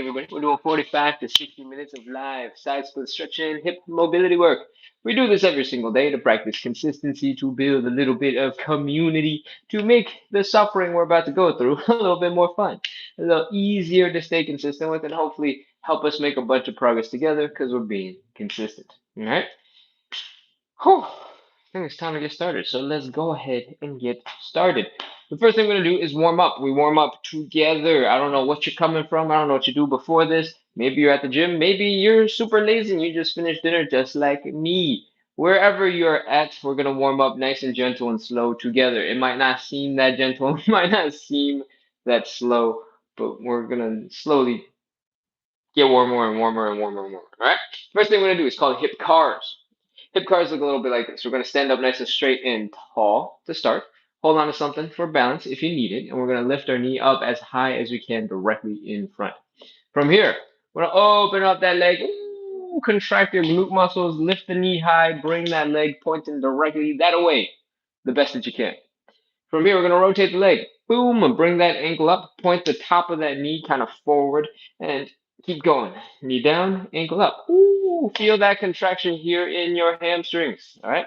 everybody. We're doing 45 to 60 minutes of live side split stretching, hip mobility work. We do this every single day to practice consistency, to build a little bit of community, to make the suffering we're about to go through a little bit more fun, a little easier to stay consistent with, and hopefully help us make a bunch of progress together because we're being consistent. All right? Whew. I think it's time to get started. So let's go ahead and get started. The first thing we're going to do is warm up. We warm up together. I don't know what you're coming from. I don't know what you do before this. Maybe you're at the gym. Maybe you're super lazy and you just finished dinner just like me. Wherever you're at, we're going to warm up nice and gentle and slow together. It might not seem that gentle, it might not seem that slow, but we're going to slowly get warmer and warmer and warmer and warmer. All right? First thing we're going to do is called hip cars. Hip cars look a little bit like this. We're going to stand up nice and straight and tall to start. Hold on to something for balance if you need it. And we're going to lift our knee up as high as we can directly in front. From here, we're going to open up that leg. Ooh, contract your glute muscles. Lift the knee high. Bring that leg pointing directly that way the best that you can. From here, we're going to rotate the leg. Boom, and bring that ankle up. Point the top of that knee kind of forward and keep going. Knee down, ankle up. Ooh, feel that contraction here in your hamstrings. All right.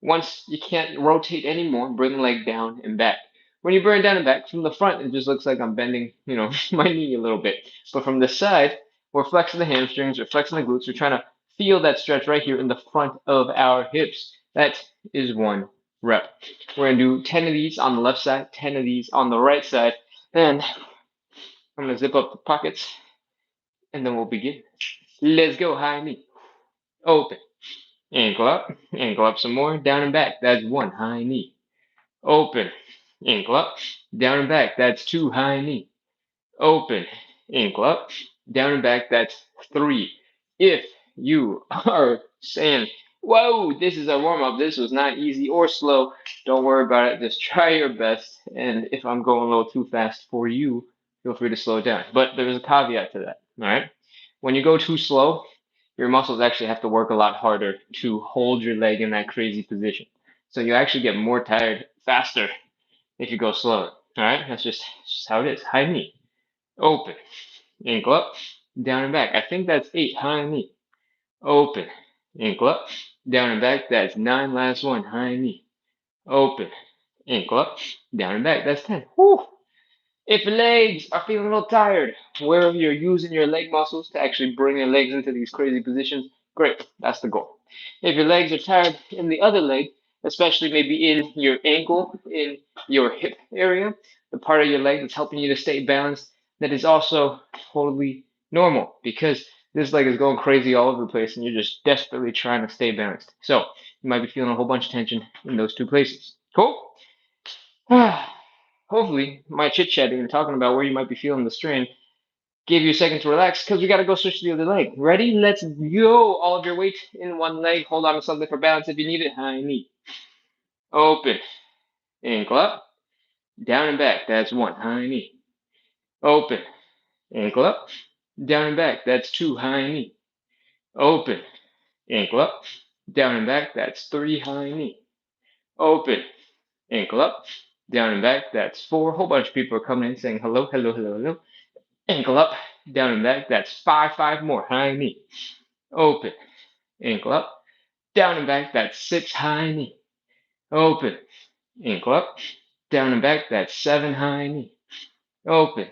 Once you can't rotate anymore, bring the leg down and back. When you bring it down and back, from the front, it just looks like I'm bending, my knee a little bit. But from the side, we're flexing the hamstrings, we're flexing the glutes. We're trying to feel that stretch right here in the front of our hips. That is one rep. We're going to do 10 of these on the left side, 10 of these on the right side. And I'm going to zip up the pockets, and then we'll begin. Let's go, high knee. Open. Ankle up some more, down and back. That's one, high knee. Open. Ankle up, down and back. That's two, high knee. Open. Ankle up, down and back. That's three. If you are saying, whoa, this is a warm up, this was not easy or slow, don't worry about it. Just try your best. And if I'm going a little too fast for you, feel free to slow it down. But there's a caveat to that. All right. When you go too slow, your muscles actually have to work a lot harder to hold your leg in that crazy position. So you actually get more tired faster if you go slower. All right, that's just how it is. High knee, open, ankle up, down and back. I think that's 8. High knee, open, ankle up, down and back. That's 9. Last one. High knee, open, ankle up, down and back. That's 10. Whew. If your legs are feeling a little tired, where you're using your leg muscles to actually bring your legs into these crazy positions, great. That's the goal. If your legs are tired in the other leg, especially maybe in your ankle, in your hip area, the part of your leg that's helping you to stay balanced, that is also totally normal because this leg is going crazy all over the place and you're just desperately trying to stay balanced. So you might be feeling a whole bunch of tension in those two places. Cool? Hopefully, my chit chatting and talking about where you might be feeling the strain gave you a second to relax because we got to go switch to the other leg. Ready? Let's go. All of your weight in one leg. Hold on to something for balance if you need it. High knee. Open. Ankle up. Down and back. That's one. High knee. Open. Ankle up. Down and back. That's two. High knee. Open. Ankle up. Down and back. That's three. High knee. Open. Ankle up. Down and back. That's four. A whole bunch of people are coming in saying hello, hello, hello, hello. Ankle up, down and back. That's 5. 5 more. High knee. Open. Ankle up, down and back. That's 6. High knee. Open. Ankle up, down and back. That's 7. High knee. Open.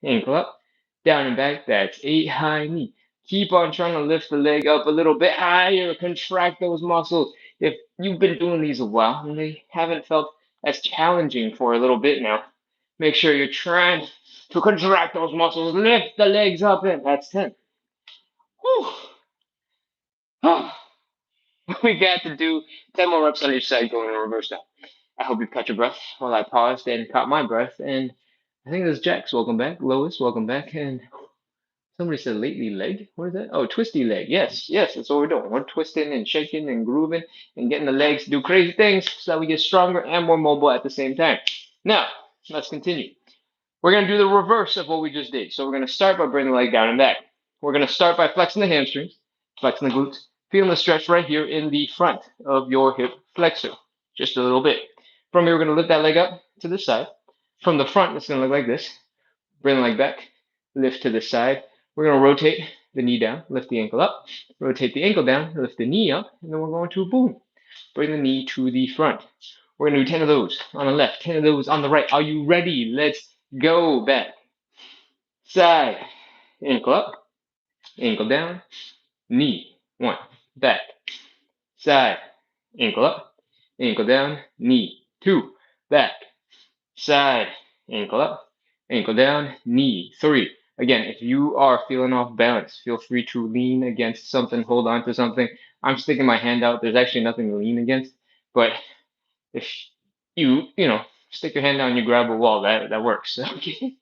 Ankle up, down and back. That's 8. High knee. Keep on trying to lift the leg up a little bit higher. Contract those muscles. If you've been doing these a while and they haven't felt as challenging for a little bit now, make sure you're trying to contract those muscles. Lift the legs up, and that's 10. Whew. We got to do 10 more reps on each side going in reverse now. I hope you caught your breath while I paused and caught my breath. And I think there's Jax. Welcome back. Lois, welcome back. And somebody said lately leg. What is that? Oh, twisty leg. Yes, yes, that's what we're doing. We're twisting and shaking and grooving and getting the legs to do crazy things so that we get stronger and more mobile at the same time. Now, let's continue. We're going to do the reverse of what we just did. So we're going to start by bringing the leg down and back. We're going to start by flexing the hamstrings, flexing the glutes, feeling the stretch right here in the front of your hip flexor, just a little bit. From here, we're going to lift that leg up to the side. From the front, it's going to look like this. Bring the leg back, lift to the side, We're going to rotate the knee down, lift the ankle up, rotate the ankle down, lift the knee up, and then we're going to boom, bring the knee to the front. We're going to do 10 of those on the left, 10 of those on the right. Are you ready? Let's go. Back, side, ankle up, ankle down, knee. 1, back, side, ankle up, ankle down, knee. 2, back, side, ankle up, ankle down, knee. 3. Again, if you are feeling off balance, feel free to lean against something, hold on to something. I'm sticking my hand out. There's actually nothing to lean against, but if you stick your hand down and you grab a wall, that works. Okay.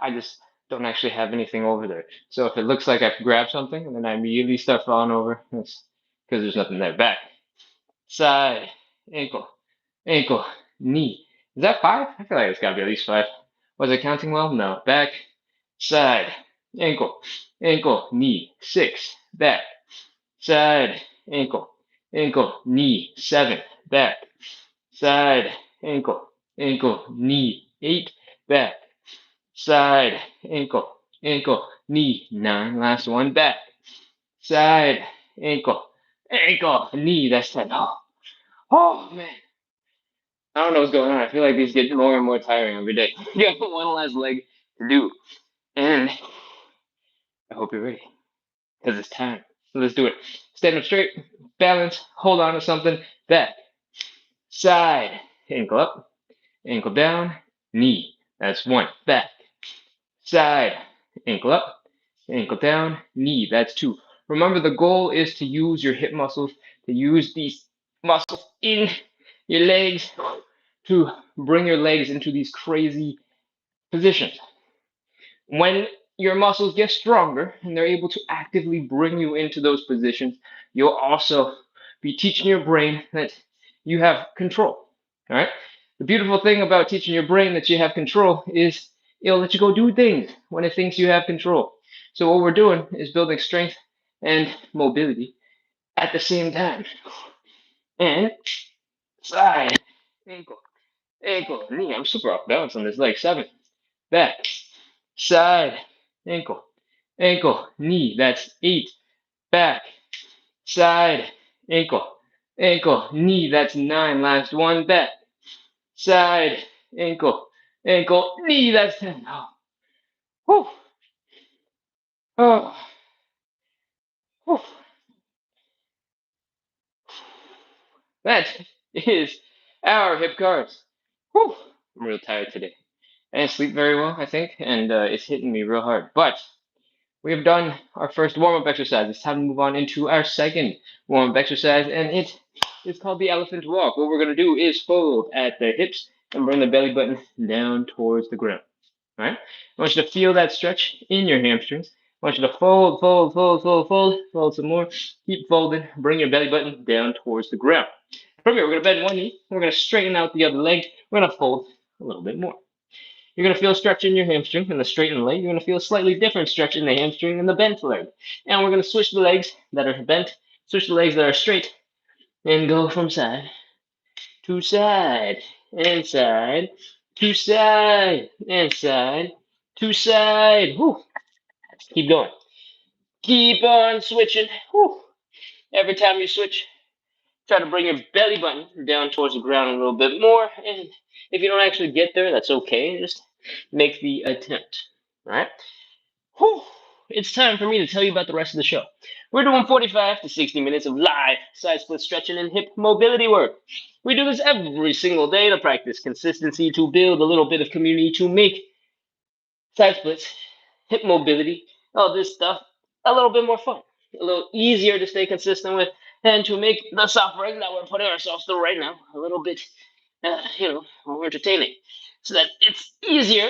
I just don't actually have anything over there. So if it looks like I've grabbed something and then I immediately start falling over, it's because there's nothing there. Back, side, ankle, ankle, knee. Is that 5? I feel like it's got to be at least 5. Was I counting well? No. Back, side, ankle, ankle, knee. 6. Back, side, ankle, ankle, knee. 7. Back, side, ankle, ankle, knee. 8. Back, side, ankle, ankle, knee. 9. Last one. Back, side, ankle, ankle, knee. That's 10. Oh man. I don't know what's going on. I feel like these get more and more tiring every day. You have one last leg to do. And I hope you're ready. Because it's time. So let's do it. Stand up straight, balance, hold on to something. Back, side, ankle up, ankle down, knee. That's 1. Back, side, ankle up, ankle down, knee. That's 2. Remember, the goal is to use your hip muscles, to use these muscles in your legs to bring your legs into these crazy positions. When your muscles get stronger and they're able to actively bring you into those positions, you'll also be teaching your brain that you have control. All right. The beautiful thing about teaching your brain that you have control is it'll let you go do things when it thinks you have control. So what we're doing is building strength and mobility at the same time. And side, ankle, ankle, knee. I'm super off balance on this leg. 7. Back, side, ankle, ankle, knee. That's 8. Back, side, ankle, ankle, knee. That's 9. Last one. Back, side, ankle, ankle, knee. That's 10. Oh, whew. Oh, whew. That is our hip cards. Whew. I'm real tired today. I didn't sleep very well, I think, and it's hitting me real hard. But we have done our first warm-up exercise. It's time to move on into our second warm-up exercise, and it is called the elephant walk. What we're going to do is fold at the hips and bring the belly button down towards the ground. All right? I want you to feel that stretch in your hamstrings. I want you to fold, fold, fold, fold, fold, fold some more. Keep folding. Bring your belly button down towards the ground. From here, we're going to bend one knee. We're going to straighten out the other leg. We're going to fold a little bit more. You're going to feel a stretch in your hamstring in the straightened leg. You're going to feel a slightly different stretch in the hamstring in the bent leg. And we're going to switch the legs that are bent, switch the legs that are straight, and go from side to side, and side, to side, and side, to side. Whew. Keep going. Keep on switching. Whew. Every time you switch, try to bring your belly button down towards the ground a little bit more. And if you don't actually get there, that's okay. Just make the attempt. All right? Whew. It's time for me to tell you about the rest of the show. We're doing 45 to 60 minutes of live side split stretching and hip mobility work. We do this every single day to practice consistency, to build a little bit of community, to make side splits, hip mobility, all this stuff a little bit more fun, a little easier to stay consistent with, and to make the suffering that we're putting ourselves through right now a little bit, more entertaining, so that it's easier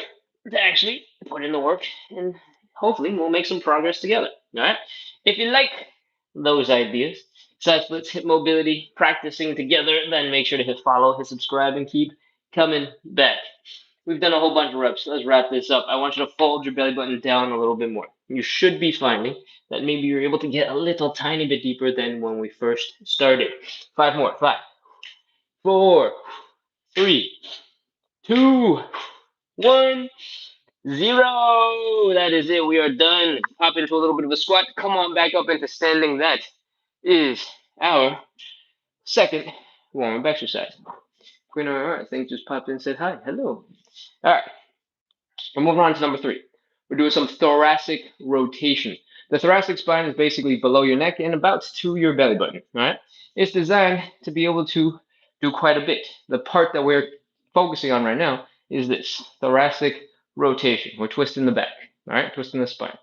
to actually put in the work, and hopefully we'll make some progress together. All right. If you like those ideas, side splits, hip mobility, practicing together, then make sure to hit follow, hit subscribe, and keep coming back. We've done a whole bunch of reps. Let's wrap this up. I want you to fold your belly button down a little bit more. You should be finding that maybe you're able to get a little tiny bit deeper than when we first started. 5 more. 5, 4, 3, 2, 1. 0. That is it. We are done. Pop into a little bit of a squat. Come on back up into standing. That is our second warm-up exercise. Queen, all right. I think just popped in and said hi. Hello. All right. We're moving on to number 3. We're doing some thoracic rotation. The thoracic spine is basically below your neck and about to your belly button. All right. It's designed to be able to do quite a bit. The part that we're focusing on right now is this thoracic rotation. We're twisting the back. All right, twisting the spine.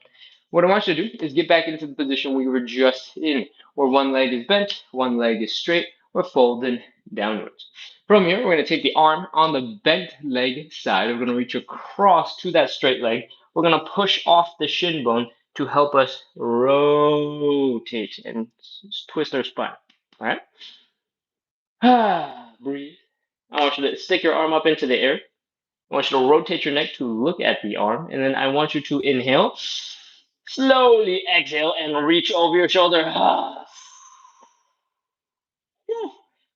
What I want you to do is get back into the position we were just in, where one leg is bent, one leg is straight, we're folding downwards. From here, we're going to take the arm on the bent leg side. We're going to reach across to that straight leg. We're going to push off the shin bone to help us rotate and twist our spine. All right? Breathe. I want you to stick your arm up into the air. I want you to rotate your neck to look at the arm, and then I want you to inhale, slowly exhale, and reach over your shoulder.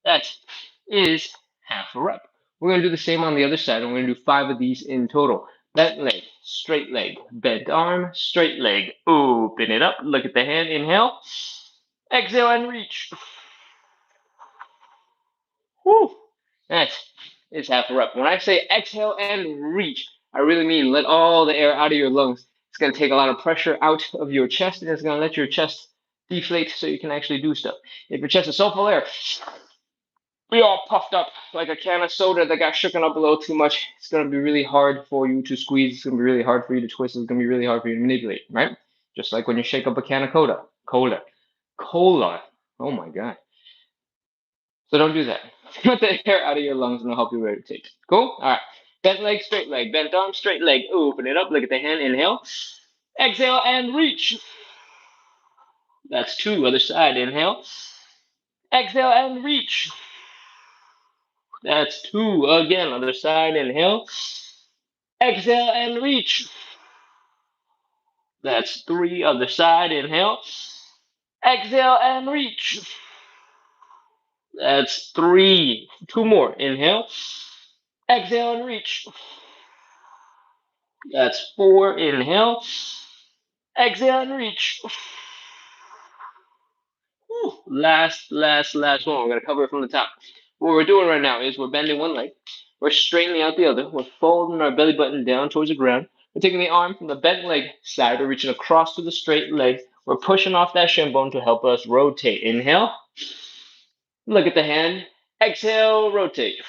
That is half a rep. We're going to do the same on the other side, and we're going to do 5 of these in total. Bent leg, bent arm, straight leg. Open it up, look at the hand, inhale, exhale, and reach. Whew. That is half a rep. When I say exhale and reach, I really mean let all the air out of your lungs. It's going to take a lot of pressure out of your chest, and it's going to let your chest deflate so you can actually do stuff. If your chest is so full of air, we all puffed up like a can of soda that got shooken up a little too much, it's going to be really hard for you to squeeze. It's going to be really hard for you to twist. It's going to be really hard for you to manipulate, right? Just like when you shake up a can of cola. Oh my God. So don't do that. Let the air out of your lungs and it'll help you rotate. Cool? All right. Bent leg, straight leg. Bent arm, straight leg. Open it up. Look at the hand. Inhale. Exhale and reach. That's 2. Other side. Inhale. Exhale and reach. That's 2. Again, other side. Inhale. Exhale and reach. That's 3. Other side. Inhale. Exhale and reach. That's 3. 2 more. Inhale. Exhale and reach. That's 4. Inhale. Exhale and reach. Last one. We're going to cover it from the top. What we're doing right now is we're bending one leg. We're straightening out the other. We're folding our belly button down towards the ground. We're taking the arm from the bent leg side. We're reaching across to the straight leg. We're pushing off that shin bone to help us rotate. Inhale. Look at the hand. Exhale, rotate.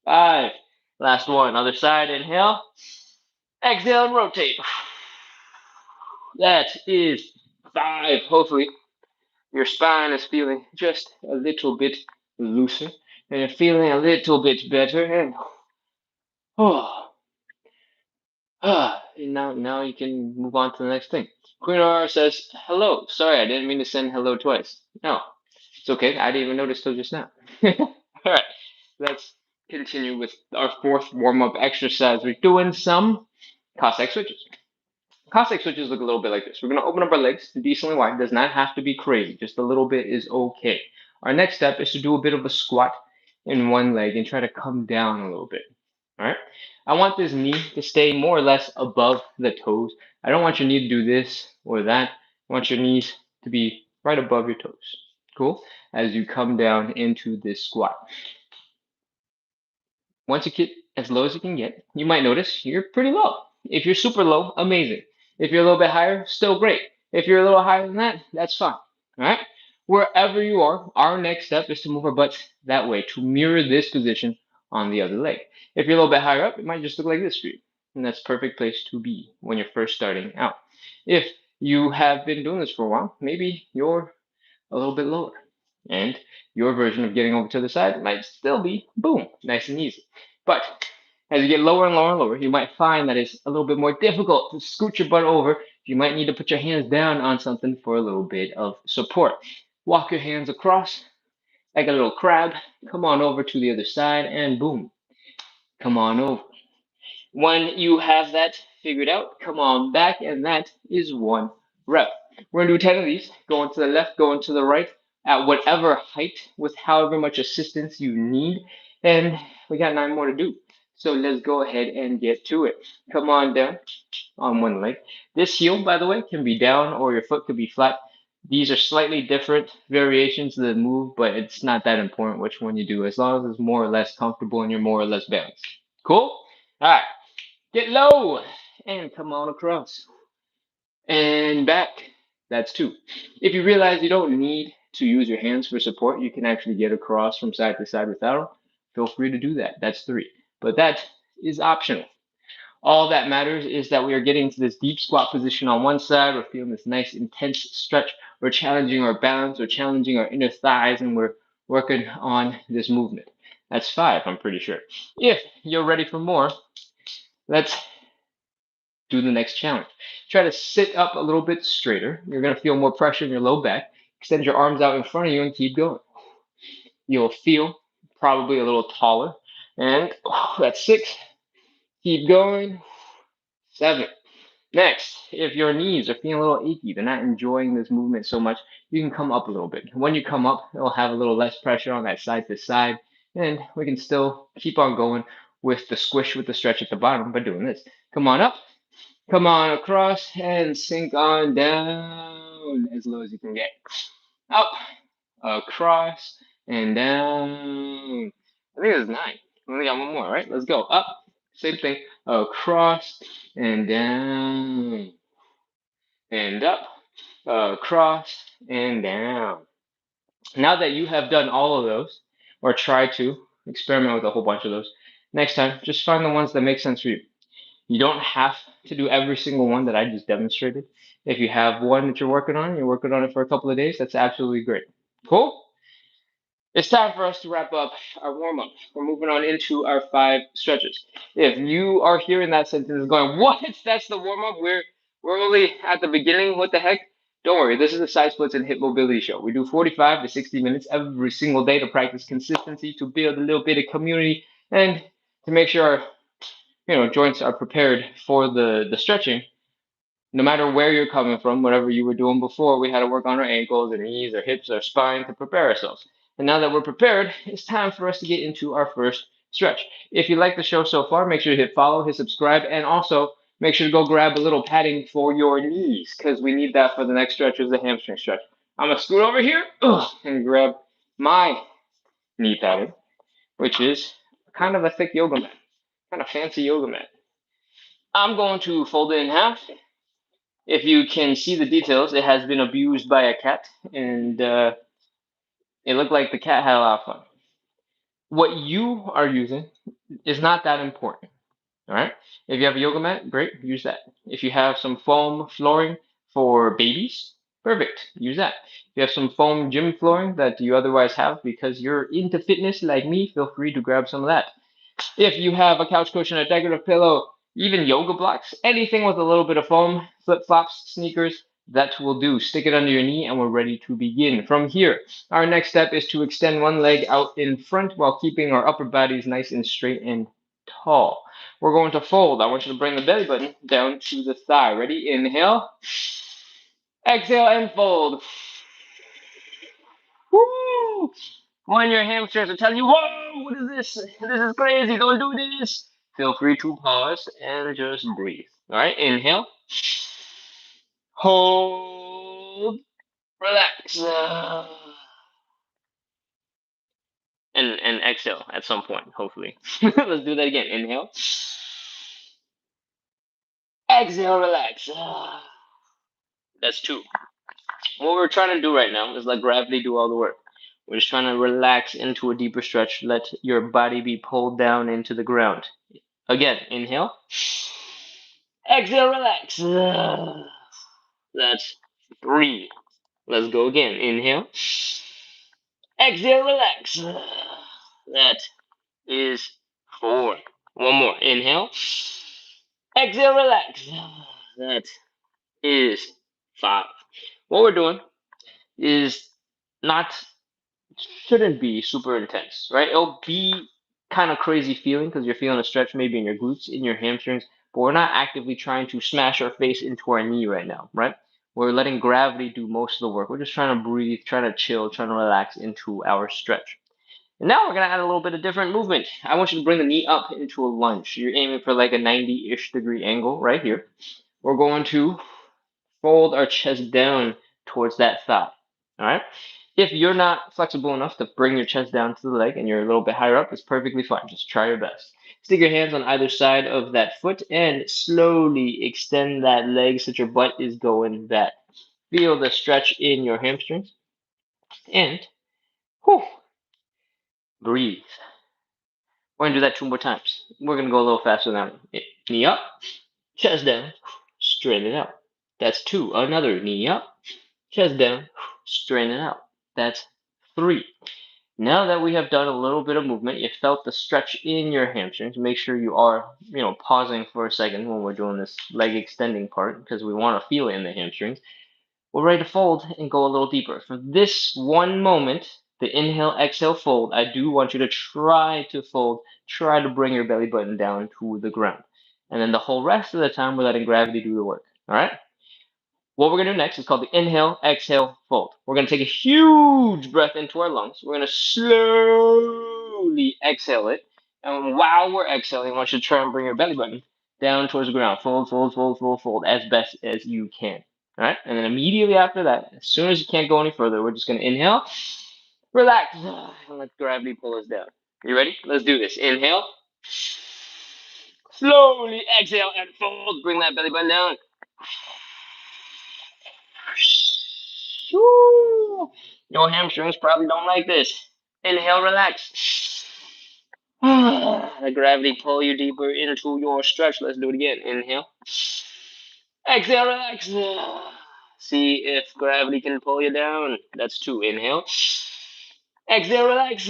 5. Last one. Other side. Inhale. Exhale and rotate. That is 5. Hopefully, your spine is feeling just a little bit looser, and you're feeling a little bit better. And now you can move on to the next thing. Queen Aurora says, hello. Sorry, I didn't mean to send hello twice. No, it's okay. I didn't even notice till just now. All right, let's continue with our 4th warm-up exercise. We're doing some Cossack switches. Cossack switches look a little bit like this. We're going to open up our legs decently wide. It does not have to be crazy. Just a little bit is okay. Our next step is to do a bit of a squat in one leg and try to come down a little bit. All right. I want this knee to stay more or less above the toes. I don't want your knee to do this or that. I want your knees to be right above your toes. Cool? As you come down into this squat. Once you get as low as you can get, you might notice you're pretty low. If you're super low, amazing. If you're a little bit higher, still great. If you're a little higher than that, that's fine. All right? Wherever you are, our next step is to move our butts that way to mirror this position on the other leg. If you're a little bit higher up, it might just look like this for you. And that's a perfect place to be when you're first starting out. If you have been doing this for a while, maybe you're a little bit lower. And your version of getting over to the side might still be, boom, nice and easy. But as you get lower and lower and lower, you might find that it's a little bit more difficult to scoot your butt over. You might need to put your hands down on something for a little bit of support. Walk your hands across like a little crab. Come on over to the other side and boom, come on over. When you have that figured out, come on back, and that is 1 rep. We're going to do 10 of these, going to the left, going to the right, at whatever height, with however much assistance you need, and we got 9 more to do. So let's go ahead and get to it. Come on down on one leg. This heel, by the way, can be down or your foot could be flat. These are slightly different variations of the move, but it's not that important which one you do, as long as it's more or less comfortable and you're more or less balanced. Cool? All right. Get low and come on across and back. That's two. If you realize you don't need to use your hands for support, you can actually get across from side to side without them. Feel free to do that. That's three. But that is optional. All that matters is that we are getting to this deep squat position on one side. We're feeling this nice intense stretch. We're challenging our balance. We're challenging our inner thighs, and we're working on this movement. That's five, I'm pretty sure. If you're ready for more, let's do the next challenge. Try to sit up a little bit straighter. You're going to feel more pressure in your low back. Extend your arms out in front of you and keep going. You'll feel probably a little taller. And that's six. Keep going. Seven. Next, if your knees are feeling a little achy, they're not enjoying this movement so much, you can come up a little bit. When you come up, it'll have a little less pressure on that side to side, and we can still keep on going with the squish with the stretch at the bottom by doing this. Come on up, come on across, and sink on down as low as you can get. Up, across, and down. I think it's nine. We only got one more, right? Let's go. Up, same thing, across, and down and up, across, and down. Now that you have done all of those, or try to experiment with a whole bunch of those, next time, just find the ones that make sense for you. You don't have to do every single one that I just demonstrated. If you have one that you're working on it for a couple of days, that's absolutely great. Cool? It's time for us to wrap up our warm up. We're moving on into our five stretches. If you are hearing that sentence going, what? That's the warm up? We're only at the beginning. What the heck? Don't worry. This is a side splits and hip mobility show. We do 45 to 60 minutes every single day to practice consistency, to build a little bit of community, and to make sure our joints are prepared for the stretching. No matter where you're coming from, whatever you were doing before, we had to work on our ankles, our knees, our hips, our spine to prepare ourselves. And now that we're prepared, it's time for us to get into our first stretch. If you like the show so far, make sure to hit follow, hit subscribe, and also make sure to go grab a little padding for your knees because we need that for the next stretch, is the hamstring stretch. I'm gonna scoot over here and grab my knee padding, which is kind of a thick yoga mat, kind of fancy yoga mat. I'm going to fold it in half. If you can see the details, it has been abused by a cat, and it looked like the cat had a lot of fun. What you are using is not that important, all right? If you have a yoga mat, great, use that. If you have some foam flooring for babies, perfect, use that. If you have some foam gym flooring that you otherwise have because you're into fitness like me, feel free to grab some of that. If you have a couch cushion, a decorative pillow, even yoga blocks, anything with a little bit of foam, flip-flops, sneakers, that will do. Stick it under your knee and we're ready to begin. From here, our next step is to extend one leg out in front while keeping our upper bodies nice and straight and tall. We're going to fold. I want you to bring the belly button down to the thigh. Ready? Inhale. Exhale and fold. Woo! When your hamstrings are telling you, whoa, what is this? This is crazy. Don't do this. Feel free to pause and just breathe. All right, inhale. Hold. Relax. And exhale at some point, hopefully. Let's do that again. Inhale. Exhale, relax. That's two. What we're trying to do right now is let gravity do all the work. We're just trying to relax into a deeper stretch. Let your body be pulled down into the ground. Again, inhale. Exhale, relax. That's three. Let's go again. Inhale. Exhale, relax. That is four. One more. Inhale. Exhale, relax. That is five. What we're doing is not shouldn't be super intense, right? It'll be kind of crazy feeling because you're feeling a stretch maybe in your glutes, in your hamstrings, but we're not actively trying to smash our face into our knee right now, right? We're letting gravity do most of the work. We're just trying to breathe, trying to chill, trying to relax into our stretch. And now we're gonna add a little bit of different movement. I want you to bring the knee up into a lunge. You're aiming for like a 90-ish degree angle right here. We're going to fold our chest down towards that thigh. All right. If you're not flexible enough to bring your chest down to the leg and you're a little bit higher up, it's perfectly fine. Just try your best. Stick your hands on either side of that foot and slowly extend that leg so that your butt is going back. Feel the stretch in your hamstrings and whew, breathe. We're going to do that 2 more times. We're going to go a little faster than that. Knee up, chest down, straighten it out. That's 2. Another knee up, chest down, straighten it out. That's 3. Now that we have done a little bit of movement, you felt the stretch in your hamstrings. Make sure you are, pausing for a second when we're doing this leg extending part because we want to feel it in the hamstrings. We're ready to fold and go a little deeper. For this one moment, the inhale, exhale, fold, I do want you to try to fold, try to bring your belly button down to the ground. And then the whole rest of the time, we're letting gravity do the work. All right? What we're going to do next is called the inhale, exhale, fold. We're going to take a huge breath into our lungs. We're going to slowly exhale it. And while we're exhaling, I want you to try and bring your belly button down towards the ground. Fold, fold, fold, fold, fold as best as you can. All right? And then immediately after that, as soon as you can't go any further, we're just going to inhale, relax, and let gravity pull us down. You ready? Let's do this. Inhale. Slowly exhale and fold. Bring that belly button down. Woo! Your hamstrings probably don't like this. Inhale, relax. Let gravity pull you deeper into your stretch. Let's do it again. Inhale. Exhale, relax. See if gravity can pull you down. That's 2. Inhale. Exhale, relax.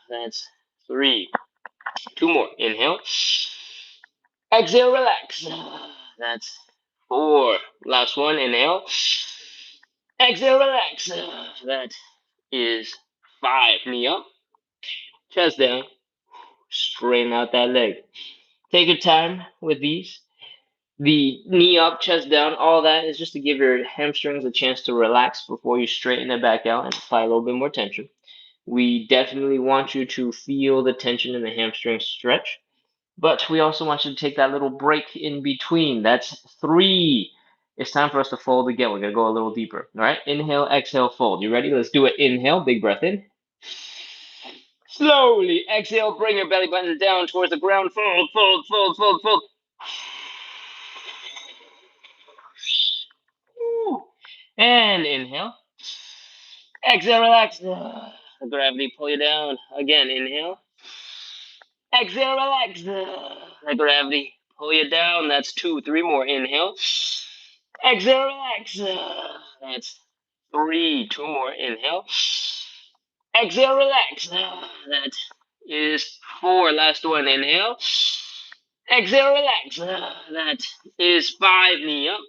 That's 3. 2 more. Inhale. Exhale, relax. That's 4. Last one. Inhale. Exhale, relax. That is 5. Knee up, chest down, straighten out that leg. Take your time with these. The knee up, chest down, all that is just to give your hamstrings a chance to relax before you straighten it back out and apply a little bit more tension. We definitely want you to feel the tension in the hamstring stretch, but we also want you to take that little break in between. That's 3. It's time for us to fold again. We're going to go a little deeper. All right. Inhale, exhale, fold. You ready? Let's do it. Inhale, big breath in. Slowly exhale, bring your belly button down towards the ground. Fold, fold, fold, fold, fold. And inhale. Exhale, relax. Gravity pull you down. Again, inhale. Exhale, relax. Let gravity pull you down. That's 2. 3 more. Inhale. Exhale, relax. That's 3. 2 more. Inhale. Exhale, relax. That is 4. Last one. Inhale. Exhale, relax. That is 5. Knee up,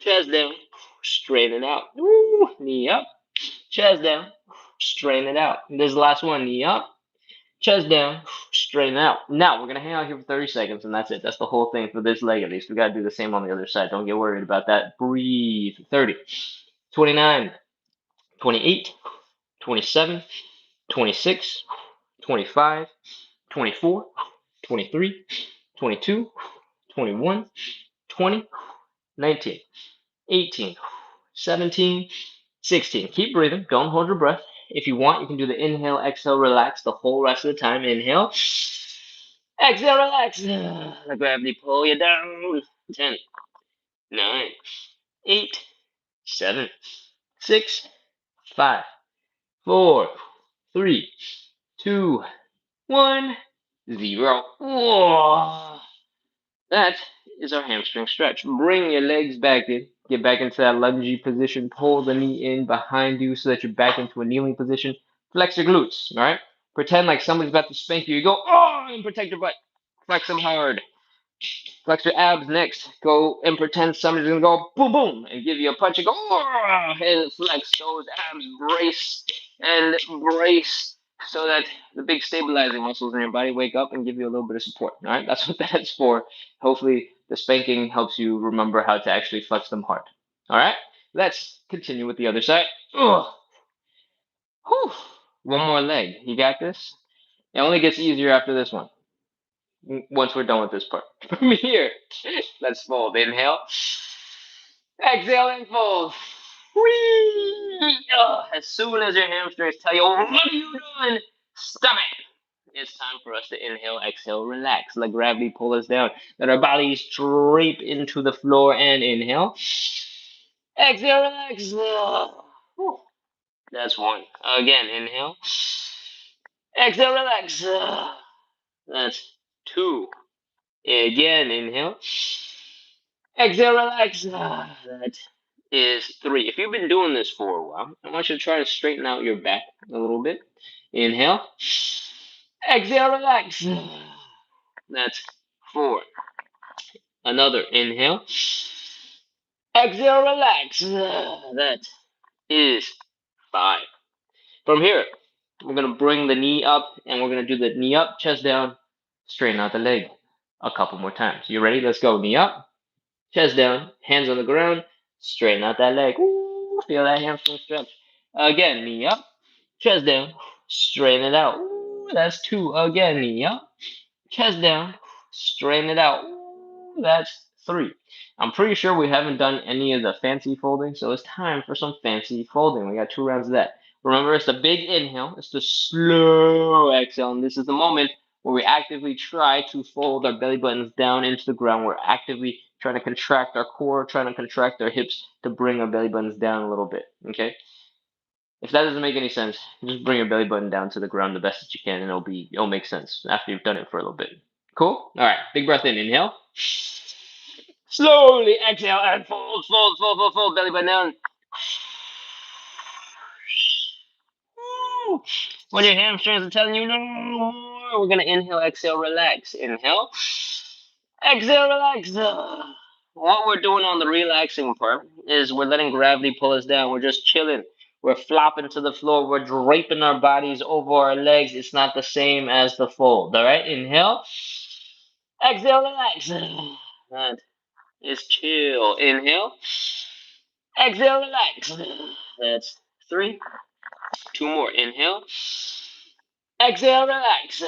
chest down, straighten it out. Woo. Knee up, chest down, straighten it out. And this is the last one. Knee up, chest down, straighten it out. Now we're gonna hang out here for 30 seconds, and that's it. That's the whole thing for this leg at least. We gotta do the same on the other side. Don't get worried about that. Breathe. 30, 29, 28, 27, 26, 25, 24, 23, 22, 21, 20, 19, 18, 17, 16. Keep breathing. Don't hold your breath. If you want, you can do the inhale, exhale, relax the whole rest of the time. Inhale. Exhale, relax. Let gravity pull you down. 10, 9, 8, 7, 6, 5, 4, 3, 2, 1, 0. Whoa. That is our hamstring stretch. Bring your legs back in. Get back into that lungy position. Pull the knee in behind you so that you're back into a kneeling position. Flex your glutes, all right? Pretend like somebody's about to spank you. You go, oh, and protect your butt. Flex them hard. Flex your abs next. Go and pretend somebody's going to go boom, boom, and give you a punch and go, oh, and flex those abs. Brace and brace so that the big stabilizing muscles in your body wake up and give you a little bit of support. All right, that's what that's for. Hopefully, the spanking helps you remember how to actually flex them hard. All right, let's continue with the other side. Ugh. Whew. One more leg. You got this? It only gets easier after this one. Once we're done with this part. From here, let's fold. Inhale. Exhale and fold. Whee! As soon as your hamstrings tell you, what are you doing? Stop it. It's time for us to inhale, exhale, relax. Let gravity pull us down. Let our bodies drape into the floor and inhale. Exhale, relax. Whew. That's one. Again, inhale. Exhale, relax. That's two. Again, inhale. Exhale, relax. That is three. If you've been doing this for a while, I want you to try to straighten out your back a little bit. Inhale. Exhale, relax. That's four. Another inhale. Exhale, relax. That is five. From here, we're going to bring the knee up and we're going to do the knee up, chest down, straighten out the leg a couple more times. You ready? Let's go. Knee up, chest down, hands on the ground, straighten out that leg. Ooh, feel that hamstring stretch. Again, knee up, chest down, straighten it out. Ooh, that's two. Again, knee up, chest down, straighten it out. Ooh, that's three. I'm pretty sure we haven't done any of the fancy folding, so it's time for some fancy folding. We got 2 rounds of that. Remember, it's the big inhale, it's the slow exhale, and this is the moment where we actively try to fold our belly buttons down into the ground. We're actively trying to contract our core, trying to contract our hips to bring our belly buttons down a little bit, okay? If that doesn't make any sense, just bring your belly button down to the ground the best that you can, and it'll make sense after you've done it for a little bit. Cool? All right, big breath in. Inhale. Slowly exhale and fold, fold, fold, fold, fold. Belly button down. When your hamstrings are telling you no more, we're gonna inhale, exhale, relax. Inhale. Exhale, relax. What we're doing on the relaxing part is we're letting gravity pull us down. We're just chilling. We're flopping to the floor. We're draping our bodies over our legs. It's not the same as the fold. All right. Inhale. Exhale, relax. That is chill. Inhale. Exhale, relax. That's three. Two more. Inhale. Exhale, relax.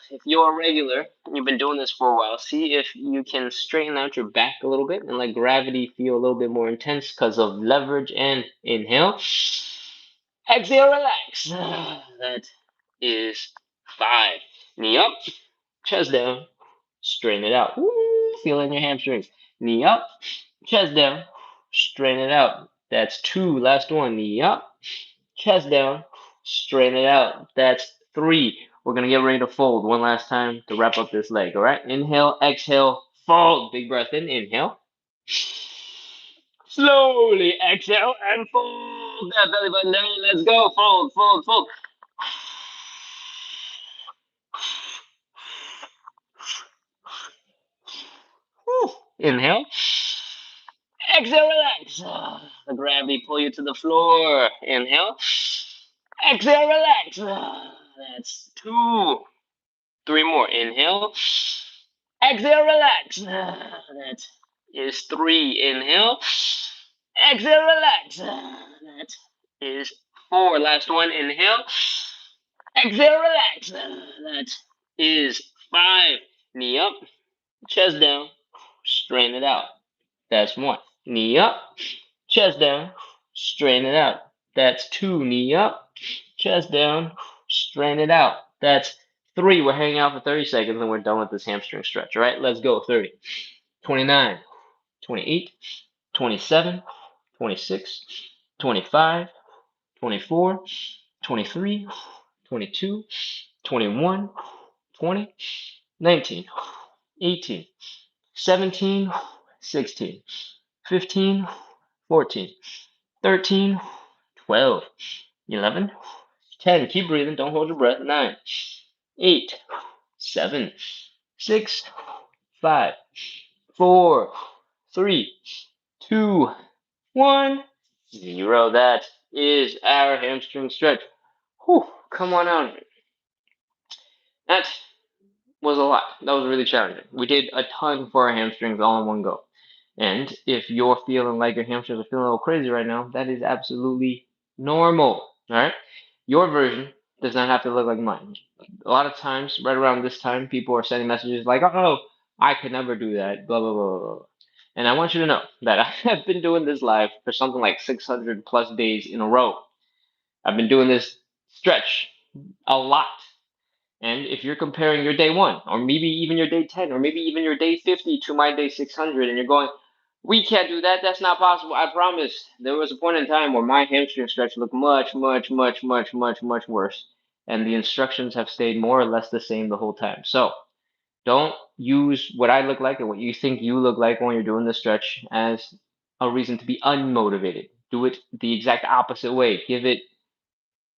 If you're a regular, you've been doing this for a while, see if you can straighten out your back a little bit and let gravity feel a little bit more intense because of leverage. And inhale. Exhale, relax. That is five. Knee up, chest down, straighten it out. Woo, feel in your hamstrings. Knee up, chest down, straighten it out. That's two. Last one. Knee up, chest down, straighten it out. That's three. We're going to get ready to fold one last time to wrap up this leg. All right. Inhale, exhale, fold. Big breath in. Inhale. Slowly exhale and fold that belly button down. Let's go. Fold, fold, fold. Whew. Inhale. Exhale, relax. The gravity pull you to the floor. Inhale. Exhale, relax. That's two. Three more. Inhale. Exhale, relax. That is three. Inhale. Exhale, relax. That is four. Last one. Inhale. Exhale, relax. That is five. Knee up, chest down, straighten it out. That's one. Knee up, chest down, straighten it out. That's two. Knee up, chest down, straighten it out. That's three. We're hanging out for 30 seconds and we're done with this hamstring stretch. All right, let's go. 30, 29, 28, 27, 26, 25, 24, 23, 22, 21, 20, 19, 18, 17, 16, 15, 14, 13, 12, 11, 10. Keep breathing. Don't hold your breath. 9, 8, 7, 6, 5, 4, 3, 2, 1, 0. That is our hamstring stretch. Whew, come on out. That was a lot. That was really challenging. We did a ton for our hamstrings all in one go. And if you're feeling like your hamstrings are feeling a little crazy right now, that is absolutely normal. All right? Your version does not have to look like mine. A lot of times, right around this time, people are sending messages like, "Oh, I could never do that," blah blah blah blah. And I want you to know that I have been doing this live for something like 600 plus days in a row. I've been doing this stretch a lot. And if you're comparing your day one, or maybe even your day 10, or maybe even your day 50 to my day 600, and you're going, we can't do that, that's not possible, I promise. There was a point in time where my hamstring stretch looked much, much, much, much, much, much worse. And the instructions have stayed more or less the same the whole time. So don't use what I look like and what you think you look like when you're doing the stretch as a reason to be unmotivated. Do it the exact opposite way.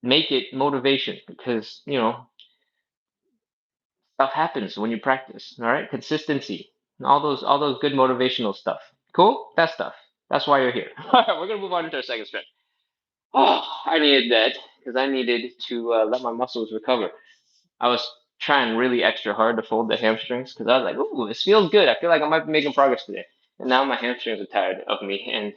Make it motivation because, stuff happens when you practice. All right, consistency, and all those good motivational stuff. Cool, that stuff. That's why you're here. All right, we're gonna move on into our second stretch. Oh, I needed that because I needed to let my muscles recover. I was trying really extra hard to fold the hamstrings because I was like, "Ooh, this feels good. I feel like I might be making progress today." And now my hamstrings are tired of me and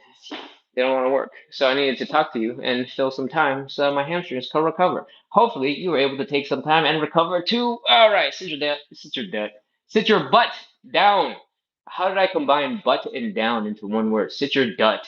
they don't want to work. So I needed to talk to you and fill some time so my hamstrings can recover. Hopefully, you were able to take some time and recover too. All right, sit your butt down. How did I combine butt and down into one word? Sit your dut.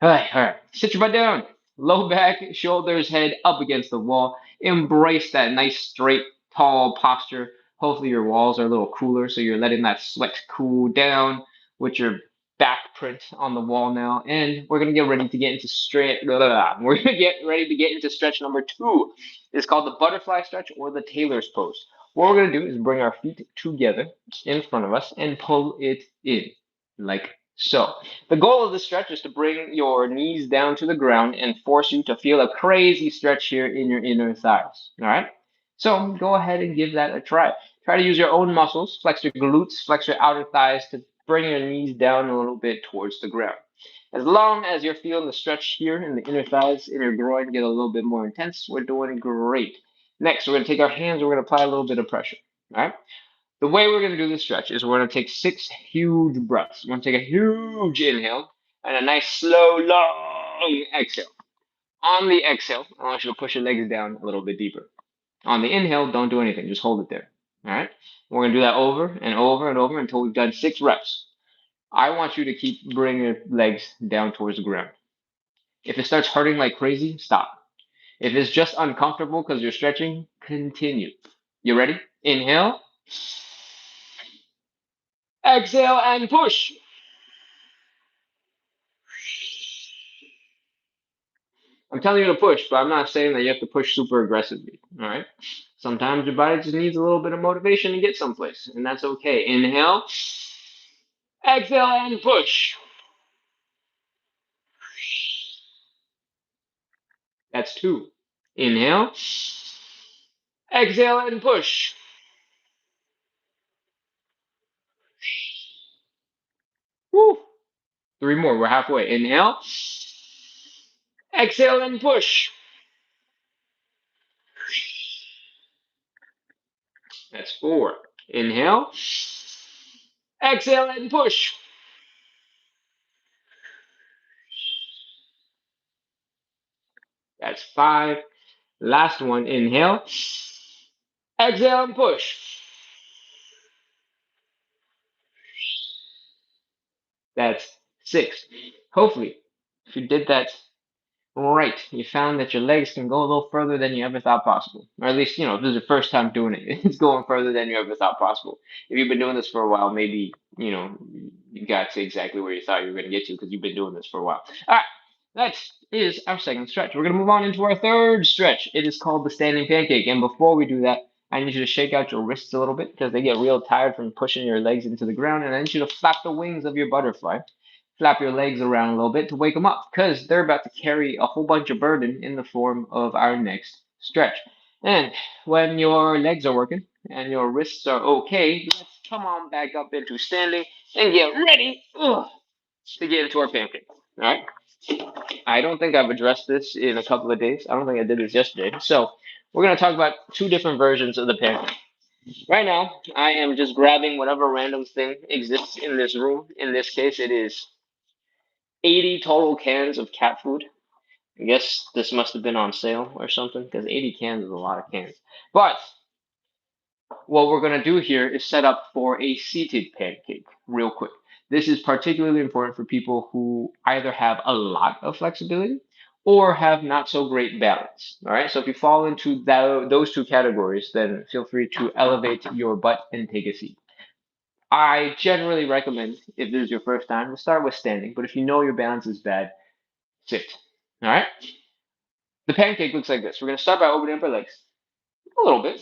All right. Sit your butt down. Low back, shoulders, head up against the wall. Embrace that nice, straight, tall posture. Hopefully, your walls are a little cooler, so you're letting that sweat cool down with your back print on the wall now. And we're gonna get ready to get into straight. Blah, blah, blah. We're gonna get ready to get into stretch number two. It's called the butterfly stretch or the Taylor's pose. What we're gonna do is bring our feet together in front of us and pull it in, like so. The goal of the stretch is to bring your knees down to the ground and force you to feel a crazy stretch here in your inner thighs. All right? So go ahead and give that a try. Try to use your own muscles, flex your glutes, flex your outer thighs to bring your knees down a little bit towards the ground. As long as you're feeling the stretch here in the inner thighs, in your groin get a little bit more intense, we're doing great. Next, we're going to take our hands, we're going to apply a little bit of pressure. All right? The way we're going to do this stretch is we're going to take 6 huge breaths. We're going to take a huge inhale and a nice, slow, long exhale. On the exhale, I want you to push your legs down a little bit deeper. On the inhale, don't do anything. Just hold it there. All right? We're going to do that over and over and over until we've done 6 reps. I want you to keep bringing your legs down towards the ground. If it starts hurting like crazy, stop. If it's just uncomfortable because you're stretching, continue. You ready? Inhale. Exhale and push. I'm telling you to push, but I'm not saying that you have to push super aggressively. All right. Sometimes your body just needs a little bit of motivation to get someplace, and that's okay. Inhale, exhale, and push. That's 2. Inhale, exhale, and push. Woo. 3 more. We're halfway. Inhale, exhale, and push. That's 4. Inhale, exhale, and push. That's 5. Last one. Inhale, exhale, and push. That's 6. Hopefully, if you did that right, you found that your legs can go a little further than you ever thought possible. Or at least, if this is your first time doing it, it's going further than you ever thought possible. If you've been doing this for a while, maybe, you got to exactly where you thought you were going to get to because you've been doing this for a while. All right, that is our second stretch. We're going to move on into our third stretch. It is called the standing pancake. And before we do that, I need you to shake out your wrists a little bit because they get real tired from pushing your legs into the ground. And I need you to flap the wings of your butterfly, flap your legs around a little bit to wake them up because they're about to carry a whole bunch of burden in the form of our next stretch. And when your legs are working and your wrists are okay, let's come on back up into standing and get ready to get into our pancake. All right. I don't think I've addressed this in a couple of days. I don't think I did this yesterday. So we're going to talk about 2 different versions of the pancake. Right now, I am just grabbing whatever random thing exists in this room. In this case, it is 80 total cans of cat food. I guess this must have been on sale or something because 80 cans is a lot of cans. But what we're going to do here is set up for a seated pancake real quick. This is particularly important for people who either have a lot of flexibility or have not so great balance. All right, so if you fall into those two categories, then feel free to elevate your butt and take a seat. I generally recommend, if this is your first time, to start with standing, but if you know your balance is bad, sit. All right, the pancake looks like this. We're going to start by opening up our legs. A little bit.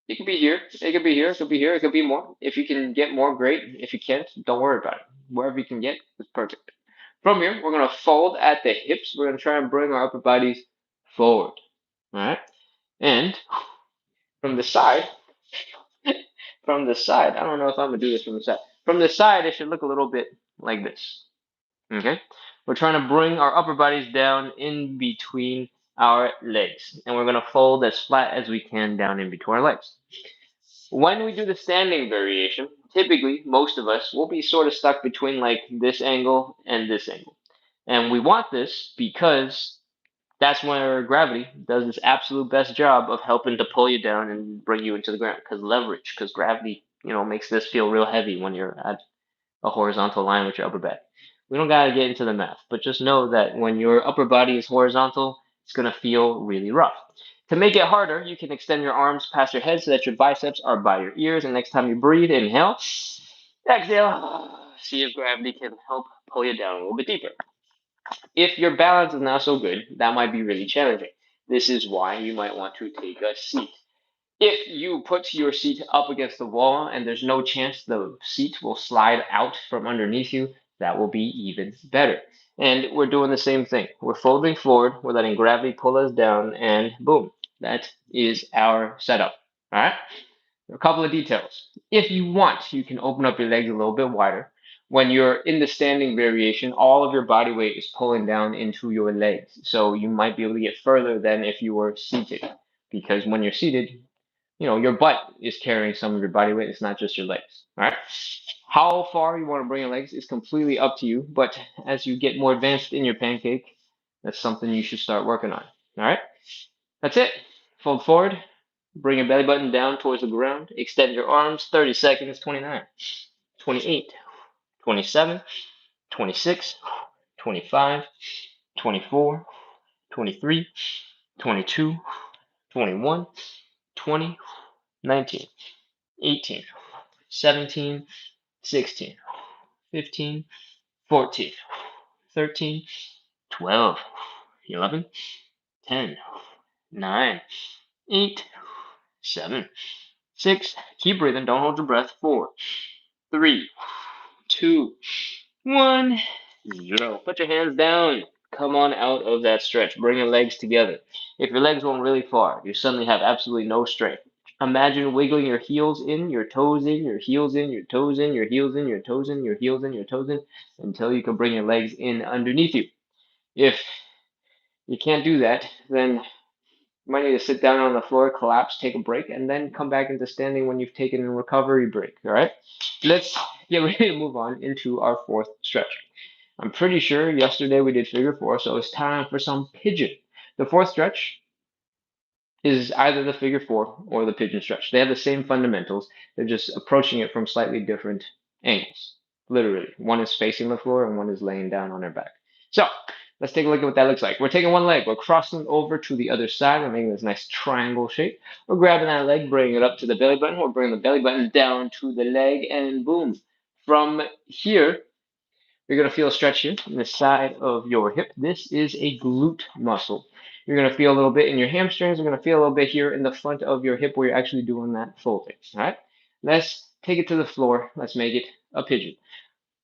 It could be here. It could be here. It could be here. It could be more. If you can get more, great. If you can't, don't worry about it. Wherever you can get is perfect. From here, we're going to fold at the hips. We're going to try and bring our upper bodies forward. All right. And from the side, I don't know if I'm going to do this from the side. From the side, it should look a little bit like this. Okay. We're trying to bring our upper bodies down in between our legs. And we're going to fold as flat as we can down in between our legs. When we do the standing variation, typically most of us will be sort of stuck between like this angle and this angle. And we want this because that's where gravity does its absolute best job of helping to pull you down and bring you into the ground. Because leverage, because gravity, makes this feel real heavy when you're at a horizontal line with your upper back. We don't gotta get into the math, but just know that when your upper body is horizontal, it's gonna feel really rough. To make it harder, you can extend your arms past your head so that your biceps are by your ears. And next time you breathe, inhale, exhale. See if gravity can help pull you down a little bit deeper. If your balance is not so good, that might be really challenging. This is why you might want to take a seat. If you put your seat up against the wall and there's no chance the seat will slide out from underneath you, that will be even better. And we're doing the same thing. We're folding forward, we're letting gravity pull us down, and boom, that is our setup. All right? A couple of details. If you want, you can open up your legs a little bit wider. When you're in the standing variation, all of your body weight is pulling down into your legs. So you might be able to get further than if you were seated. Because when you're seated, your butt is carrying some of your body weight. It's not just your legs. All right. How far you want to bring your legs is completely up to you. But as you get more advanced in your pancake, that's something you should start working on. All right. That's it. Fold forward. Bring your belly button down towards the ground. Extend your arms. 30 seconds. 29, 28, 27, 26, 25, 24, 23, 22, 21, 20, 19, 18, 17, 16, 15, 14, 13, 12, 11, 10, 9, 8, 7, 6. Keep breathing. Don't hold your breath. 4, 3, 2, 1, 0. Put your hands down. Come on out of that stretch. Bring your legs together. If your legs went really far, you suddenly have absolutely no strength. Imagine wiggling your heels in, your toes in, your heels in, your toes in, your heels in, your toes in, your heels in, your toes in, until you can bring your legs in underneath you. If you can't do that, then you might need to sit down on the floor, collapse, take a break, and then come back into standing when you've taken a recovery break. All right? Let's get ready to move on into our fourth stretch. I'm pretty sure yesterday we did figure four, so it's time for some pigeon. The fourth stretch is either the figure four or the pigeon stretch. They have the same fundamentals. They're just approaching it from slightly different angles. Literally, one is facing the floor and one is laying down on their back. So let's take a look at what that looks like. We're taking one leg. We're crossing over to the other side. We're making this nice triangle shape. We're grabbing that leg, bringing it up to the belly button. We're bringing the belly button down to the leg, and boom. From here, you're going to feel a stretch here in the side of your hip. This is a glute muscle. You're going to feel a little bit in your hamstrings. You're going to feel a little bit here in the front of your hip where you're actually doing that folding. All right. Let's take it to the floor. Let's make it a pigeon.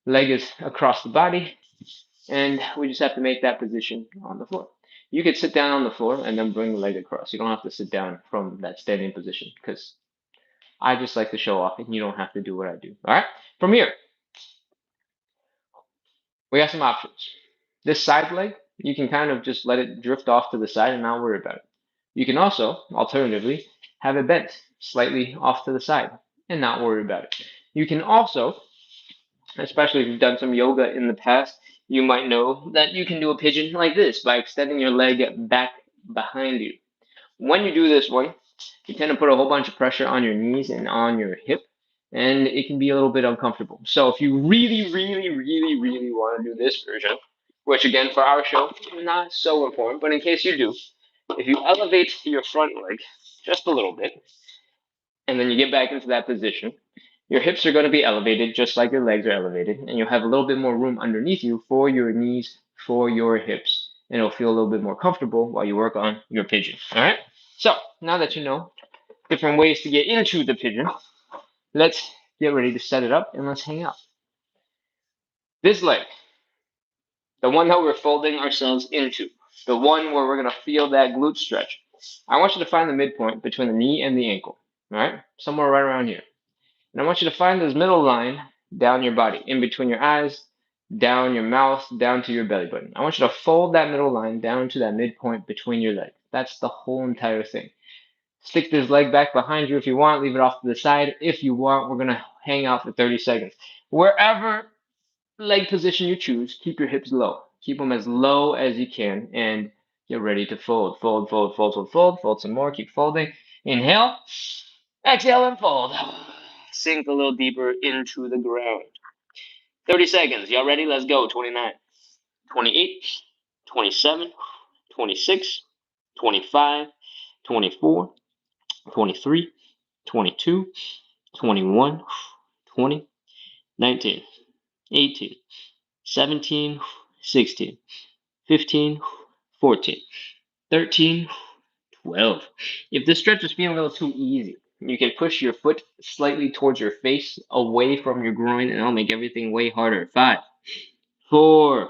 Leg is across the body, and we just have to make that position on the floor. You could sit down on the floor and then bring the leg across. You don't have to sit down from that standing position because I just like to show off and you don't have to do what I do. All right. From here, we have some options. This side leg, you can kind of just let it drift off to the side and not worry about it. You can also, alternatively, have it bent slightly off to the side and not worry about it. You can also, especially if you've done some yoga in the past, You might know that you can do a pigeon like this by extending your leg back behind you. When you do this one, you tend to put a whole bunch of pressure on your knees and on your hip, and it can be a little bit uncomfortable. So if you really, really, really, really want to do this version, which again for our show, not so important, but in case you do, if you elevate your front leg just a little bit, and then you get back into that position, your hips are going to be elevated just like your legs are elevated, and you'll have a little bit more room underneath you for your knees, for your hips, and it'll feel a little bit more comfortable while you work on your pigeon. All right? So now that you know different ways to get into the pigeon, let's get ready to set it up and let's hang out. This leg, the one that we're folding ourselves into, the one where we're going to feel that glute stretch. I want you to find the midpoint between the knee and the ankle, all right? Somewhere right around here. And I want you to find this middle line down your body, in between your eyes, down your mouth, down to your belly button. I want you to fold that middle line down to that midpoint between your legs. That's the whole entire thing. Stick this leg back behind you if you want. Leave it off to the side. If you want, we're going to hang out for 30 seconds. Wherever leg position you choose, keep your hips low. Keep them as low as you can and get ready to fold. Fold, fold, fold, fold, fold. Fold some more. Keep folding. Inhale. Exhale and fold. Sink a little deeper into the ground. 30 seconds. Y'all ready? Let's go. 29, 28, 27, 26, 25, 24, 23, 22, 21, 20, 19, 18, 17, 16, 15, 14, 13, 12. If this stretch is feeling a little too easy, you can push your foot slightly towards your face, away from your groin, and it'll make everything way harder. 5, 4,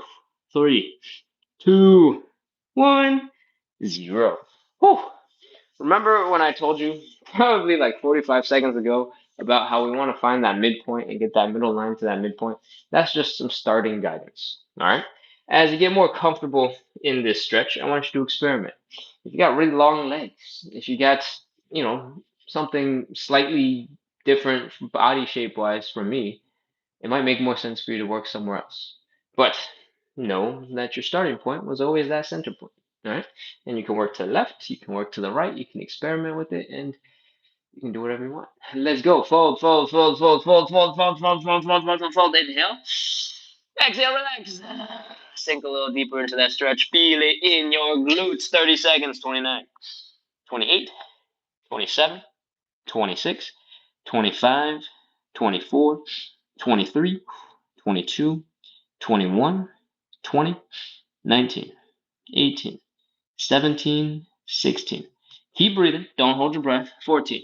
3, 2, 1, 0. Whew. Remember when I told you probably like 45 seconds ago about how we want to find that midpoint and get that middle line to that midpoint? That's just some starting guidance. All right. As you get more comfortable in this stretch, I want you to experiment. If you got really long legs, if you got, something slightly different body shape wise from me, it might make more sense for you to work somewhere else. But know that your starting point was always that center point. All right. And you can work to the left, you can work to the right, you can experiment with it, and you can do whatever you want. Let's go. Fold, fold, fold, fold, fold, fold, fold, fold, fold, fold, fold, fold, fold. Inhale. Exhale, relax. Sink a little deeper into that stretch. Feel it in your glutes. 30 seconds. 29, 28, 27, 26, 25, 24, 23, 22, 21, 20, 19, 18, 17, 16. Keep breathing. Don't hold your breath. 14,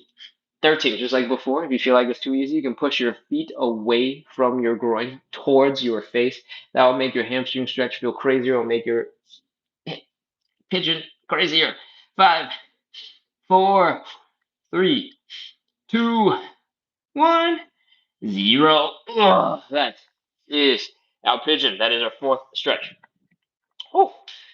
13, just like before. If you feel like it's too easy, you can push your feet away from your groin towards your face. That will make your hamstring stretch feel crazier. It will make your pigeon crazier. 5, 4, 3, 2, 1, 0. Ugh, that is our pigeon. That is our fourth stretch. Oh,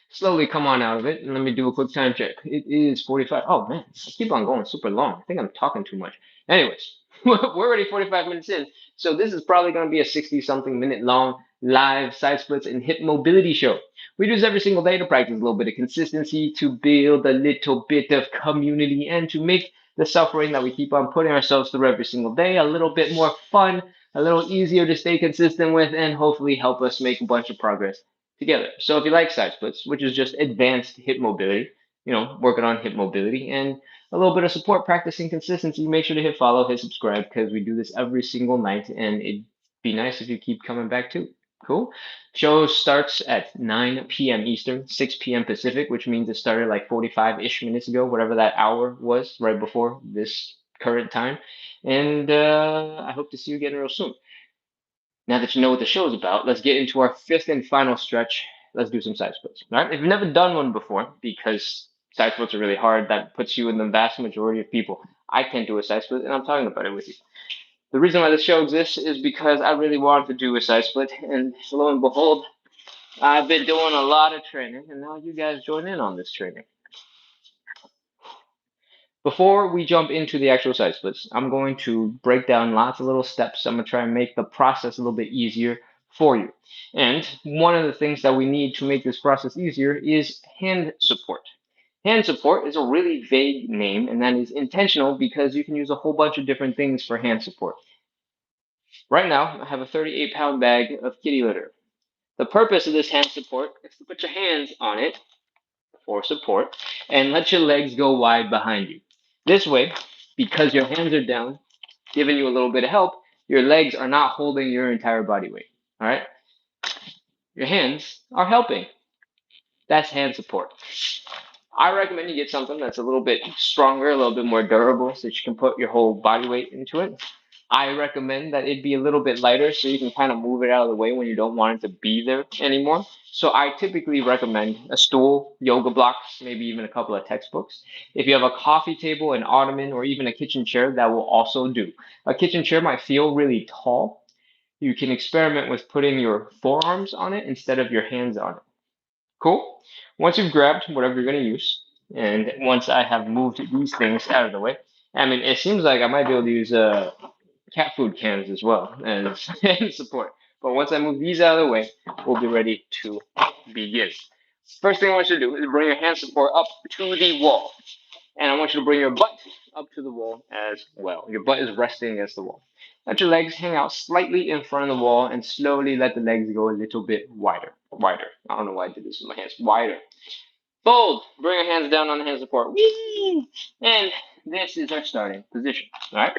slowly come on out of it, and let me do a quick time check. It is 45. Oh man, I keep on going super long. I think I'm talking too much. Anyways, we're already 45 minutes in, so this is probably going to be a 60-something minute long live side splits and hip mobility show. We do this every single day to practice a little bit of consistency, to build a little bit of community, and to make the suffering that we keep on putting ourselves through every single day a little bit more fun, a little easier to stay consistent with, and hopefully help us make a bunch of progress together. So if you like side splits, which is just advanced hip mobility, working on hip mobility and a little bit of support, practicing consistency, make sure to hit follow, hit subscribe because we do this every single night and it'd be nice if you keep coming back too. Cool. Show starts at 9 p.m. Eastern, 6 p.m. Pacific, which means it started like 45-ish minutes ago, whatever that hour was right before this current time. And I hope to see you again real soon. Now that you know what the show is about, let's get into our fifth and final stretch. Let's do some side splits. All right? If you've never done one before, because side splits are really hard, that puts you in the vast majority of people. I can't do a side split, and I'm talking about it with you. The reason why this show exists is because I really wanted to do a side split, and lo and behold, I've been doing a lot of training, and now you guys join in on this training. Before we jump into the actual side splits, I'm going to break down lots of little steps. I'm going to try and make the process a little bit easier for you. And one of the things that we need to make this process easier is hand support. Hand support is a really vague name, and that is intentional because you can use a whole bunch of different things for hand support. Right now, I have a 38-pound bag of kitty litter. The purpose of this hand support is to put your hands on it for support and let your legs go wide behind you. This way, because your hands are down, giving you a little bit of help, your legs are not holding your entire body weight. All right? Your hands are helping. That's hand support. I recommend you get something that's a little bit stronger, a little bit more durable, so that you can put your whole body weight into it. I recommend that it be a little bit lighter so you can kind of move it out of the way when you don't want it to be there anymore. So I typically recommend a stool, yoga blocks, maybe even a couple of textbooks. If you have a coffee table, an ottoman, or even a kitchen chair, that will also do. A kitchen chair might feel really tall. You can experiment with putting your forearms on it instead of your hands on it. Cool. Once you've grabbed whatever you're going to use, and once I have moved these things out of the way, I mean, it seems like I might be able to use cat food cans as well as support. But once I move these out of the way, we'll be ready to begin. First thing I want you to do is bring your hand support up to the wall. And I want you to bring your butt up to the wall as well. Your butt is resting against the wall. Let your legs hang out slightly in front of the wall and slowly let the legs go a little bit wider. Wider. I don't know why I did this with my hands. Wider. Fold. Bring your hands down on the hand support. Whee! And this is our starting position. All right?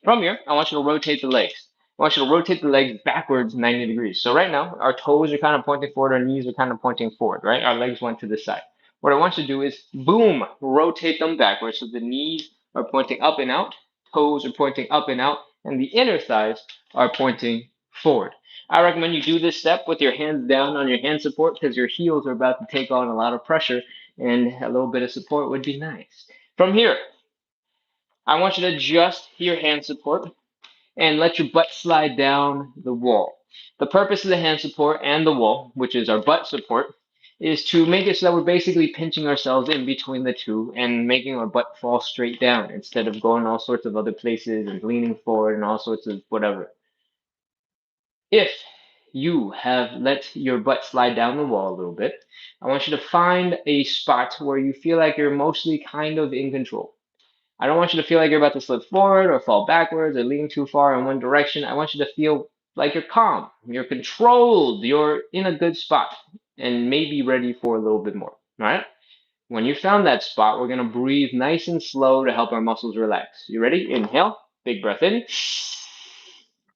From here, I want you to rotate the legs. I want you to rotate the legs backwards 90 degrees. So right now, our toes are kind of pointing forward, our knees are kind of pointing forward, right? Our legs went to the side. What I want you to do is, boom, rotate them backwards. So the knees are pointing up and out, toes are pointing up and out, and the inner thighs are pointing forward. I recommend you do this step with your hands down on your hand support because your heels are about to take on a lot of pressure and a little bit of support would be nice. From here, I want you to adjust your hand support and let your butt slide down the wall. The purpose of the hand support and the wall, which is our butt support, is to make it so that we're basically pinching ourselves in between the two and making our butt fall straight down instead of going all sorts of other places and leaning forward and all sorts of whatever. If you have let your butt slide down the wall a little bit, I want you to find a spot where you feel like you're mostly kind of in control. I don't want you to feel like you're about to slip forward or fall backwards or lean too far in one direction. I want you to feel like you're calm, you're controlled, you're in a good spot, and maybe ready for a little bit more. All right? When you found that spot, we're going to breathe nice and slow to help our muscles relax. You ready? Inhale, big breath in.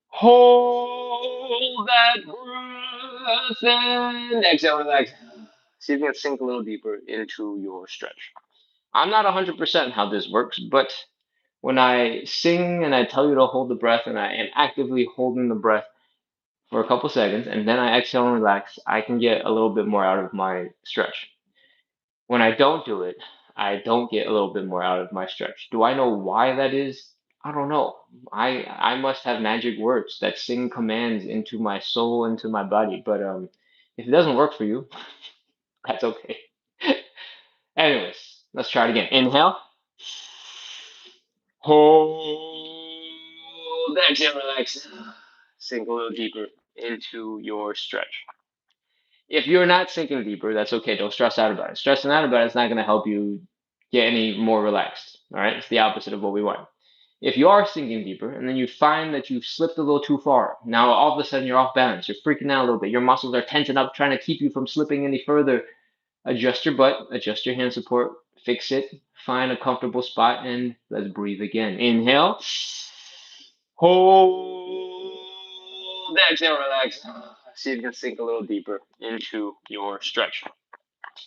Hold that breath in. Exhale, relax. See if you can sink a little deeper into your stretch. I'm not 100% how this works, but when I sing and I tell you to hold the breath and I am actively holding the breath for a couple seconds and then I exhale and relax, I can get a little bit more out of my stretch. When I don't do it, I don't get a little bit more out of my stretch. Do I know why that is? I don't know. I must have magic words that sing commands into my soul, into my body. But if it doesn't work for you, that's okay. Anyways, let's try it again. Inhale. Hold. Exhale, relax. Sink a little deeper into your stretch. If you're not sinking deeper, that's okay. Don't stress out about it. Stressing out about it is not going to help you get any more relaxed. All right, it's the opposite of what we want. If you are sinking deeper and then you find that you've slipped a little too far, now all of a sudden you're off balance, you're freaking out a little bit, your muscles are tensing up trying to keep you from slipping any further, adjust your butt, adjust your hand support, fix it, find a comfortable spot, and let's breathe again. Inhale, hold, exhale, relax. See if you can sink a little deeper into your stretch.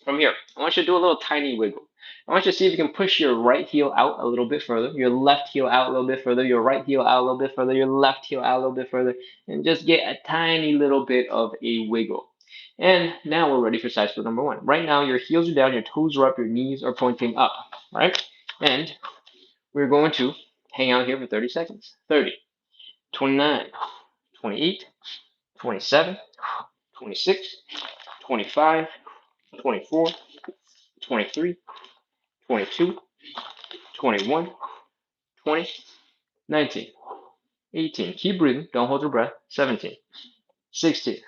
From here, I want you to do a little tiny wiggle. I want you to see if you can push your right heel out a little bit further, your left heel out a little bit further, your right heel out a little bit further, your left heel out a little bit further, and just get a tiny little bit of a wiggle. And now we're ready for side split number one. Right now, your heels are down, your toes are up, your knees are pointing up, right? And we're going to hang out here for 30 seconds. 30, 29, 28, 27, 26, 25, 24, 23, 22, 21, 20, 19, 18. Keep breathing. Don't hold your breath. 17, 16.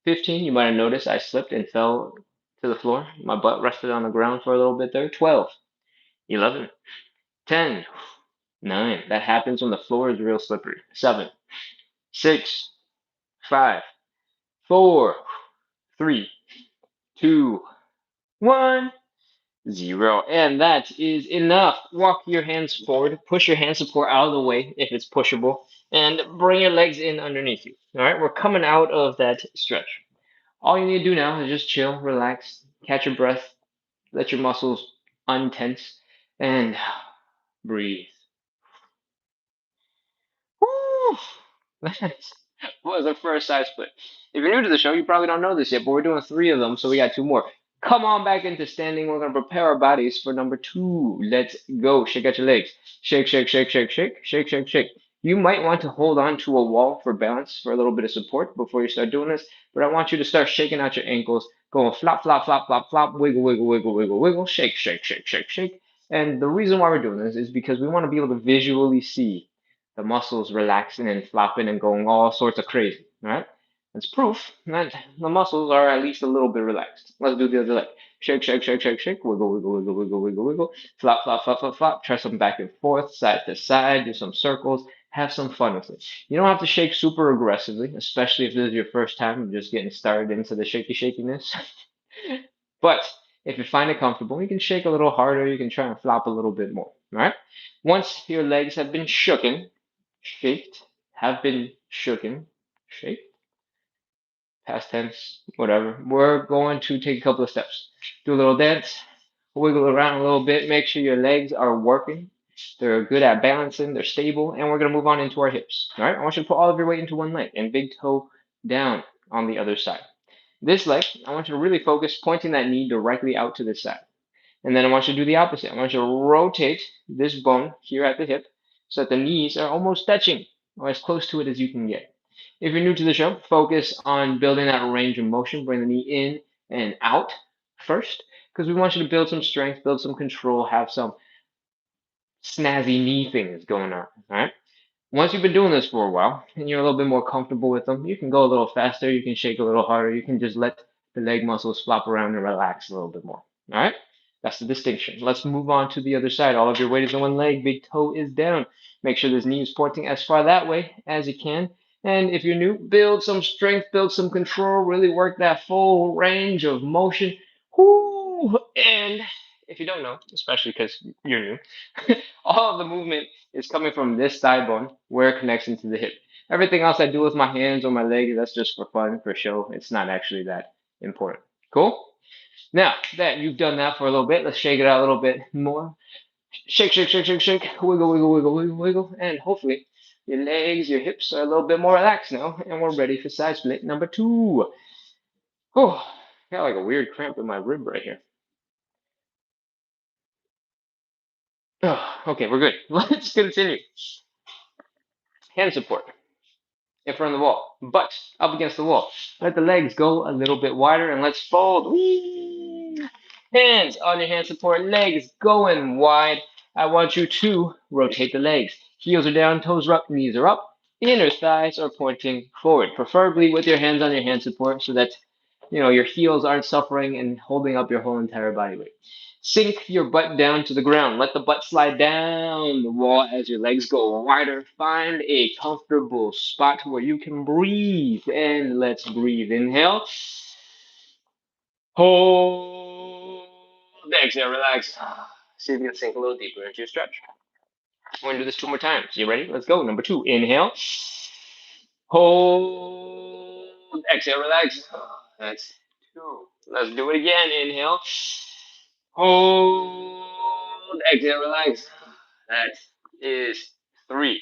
15, you might have noticed I slipped and fell to the floor. My butt rested on the ground for a little bit there. 12. 11. 10. 9. That happens when the floor is real slippery. 7. 6. 5. 4. 3. 2. 1. 0. And that is enough. Walk your hands forward. Push your hand support out of the way if it's pushable. And bring your legs in underneath you. All right, we're coming out of that stretch. All you need to do now is just chill, relax, catch your breath, let your muscles untense, and breathe. Woo! That was our first side split. If you're new to the show, you probably don't know this yet, but we're doing 3 of them, so we got 2 more. Come on back into standing. We're going to prepare our bodies for number 2. Let's go. Shake out your legs. Shake, shake, shake, shake, shake, shake, shake, shake. You might want to hold on to a wall for balance, for a little bit of support before you start doing this, but I want you to start shaking out your ankles, going flop, flop, flop, flop, flop, wiggle, wiggle, wiggle, wiggle, wiggle, shake, shake, shake, shake, shake. And the reason why we're doing this is because we want to be able to visually see the muscles relaxing and flopping and going all sorts of crazy. All right? That's proof that the muscles are at least a little bit relaxed. Let's do the other leg. Shake, shake, shake, shake, shake. Wiggle, wiggle, wiggle, wiggle, wiggle, wiggle. Flop, flop, flop, flop, flop. Try some back and forth, side to side. Do some circles. Have some fun with it. You don't have to shake super aggressively, especially if this is your first time of just getting started into the shaky shakiness. But if you find it comfortable, you can shake a little harder. You can try and flop a little bit more. All right? Once your legs have been shooken, shaked, have been shooken, shaked, past tense, whatever. We're going to take a couple of steps. Do a little dance, wiggle around a little bit, make sure your legs are working. They're good at balancing, they're stable, and we're going to move on into our hips. All right, I want you to put all of your weight into one leg and big toe down on the other side. This leg, I want you to really focus, pointing that knee directly out to the side. And then I want you to do the opposite. I want you to rotate this bone here at the hip so that the knees are almost touching or as close to it as you can get. If you're new to the show, focus on building that range of motion. Bring the knee in and out first because we want you to build some strength, build some control, have some snazzy knee things going on. All right. Once you've been doing this for a while and you're a little bit more comfortable with them, you can go a little faster, you can shake a little harder, you can just let the leg muscles flop around and relax a little bit more. All right? That's the distinction. Let's move on to the other side. All of your weight is on one leg, big toe is down. Make sure this knee is pointing as far that way as you can. And if you're new, build some strength, build some control, really work that full range of motion. Whoo! And if you don't know, especially because you're new, all of the movement is coming from this thigh bone where it connects into the hip. Everything else I do with my hands or my legs, that's just for fun, for show. It's not actually that important. Cool? Now that you've done that for a little bit, let's shake it out a little bit more. Shake, shake, shake, shake, shake. Wiggle, wiggle, wiggle, wiggle, wiggle. And hopefully your legs, your hips are a little bit more relaxed now. And we're ready for side split number 2. Oh, got like a weird cramp in my rib right here. Oh, okay, we're good. Let's continue. Hand support in front of the wall, butt up against the wall. Let the legs go a little bit wider and let's fold. Whee! Hands on your hand support, legs going wide. I want you to rotate the legs. Heels are down, toes are up, knees are up. Inner thighs are pointing forward, preferably with your hands on your hand support so that your heels aren't suffering and holding up your whole entire body weight. Sink your butt down to the ground. Let the butt slide down the wall as your legs go wider. Find a comfortable spot where you can breathe. And let's breathe. Inhale. Hold. Exhale. Relax. See if you can sink a little deeper into your stretch. We're going to do this 2 more times. You ready? Let's go. Number 2. Inhale. Hold. Exhale. Relax. That's 2. Let's do it again. Inhale. Hold, exhale, relax. That is 3.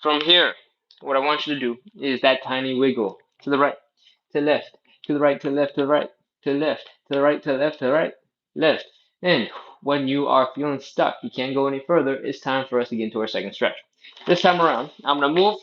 From here, what I want you to do is that tiny wiggle to the right, to left, to the right, to the left, to the right, to the left, to the right, to the left, to the right, left. And when you are feeling stuck, you can't go any further, it's time for us to get into our second stretch. This time around, I'm going to move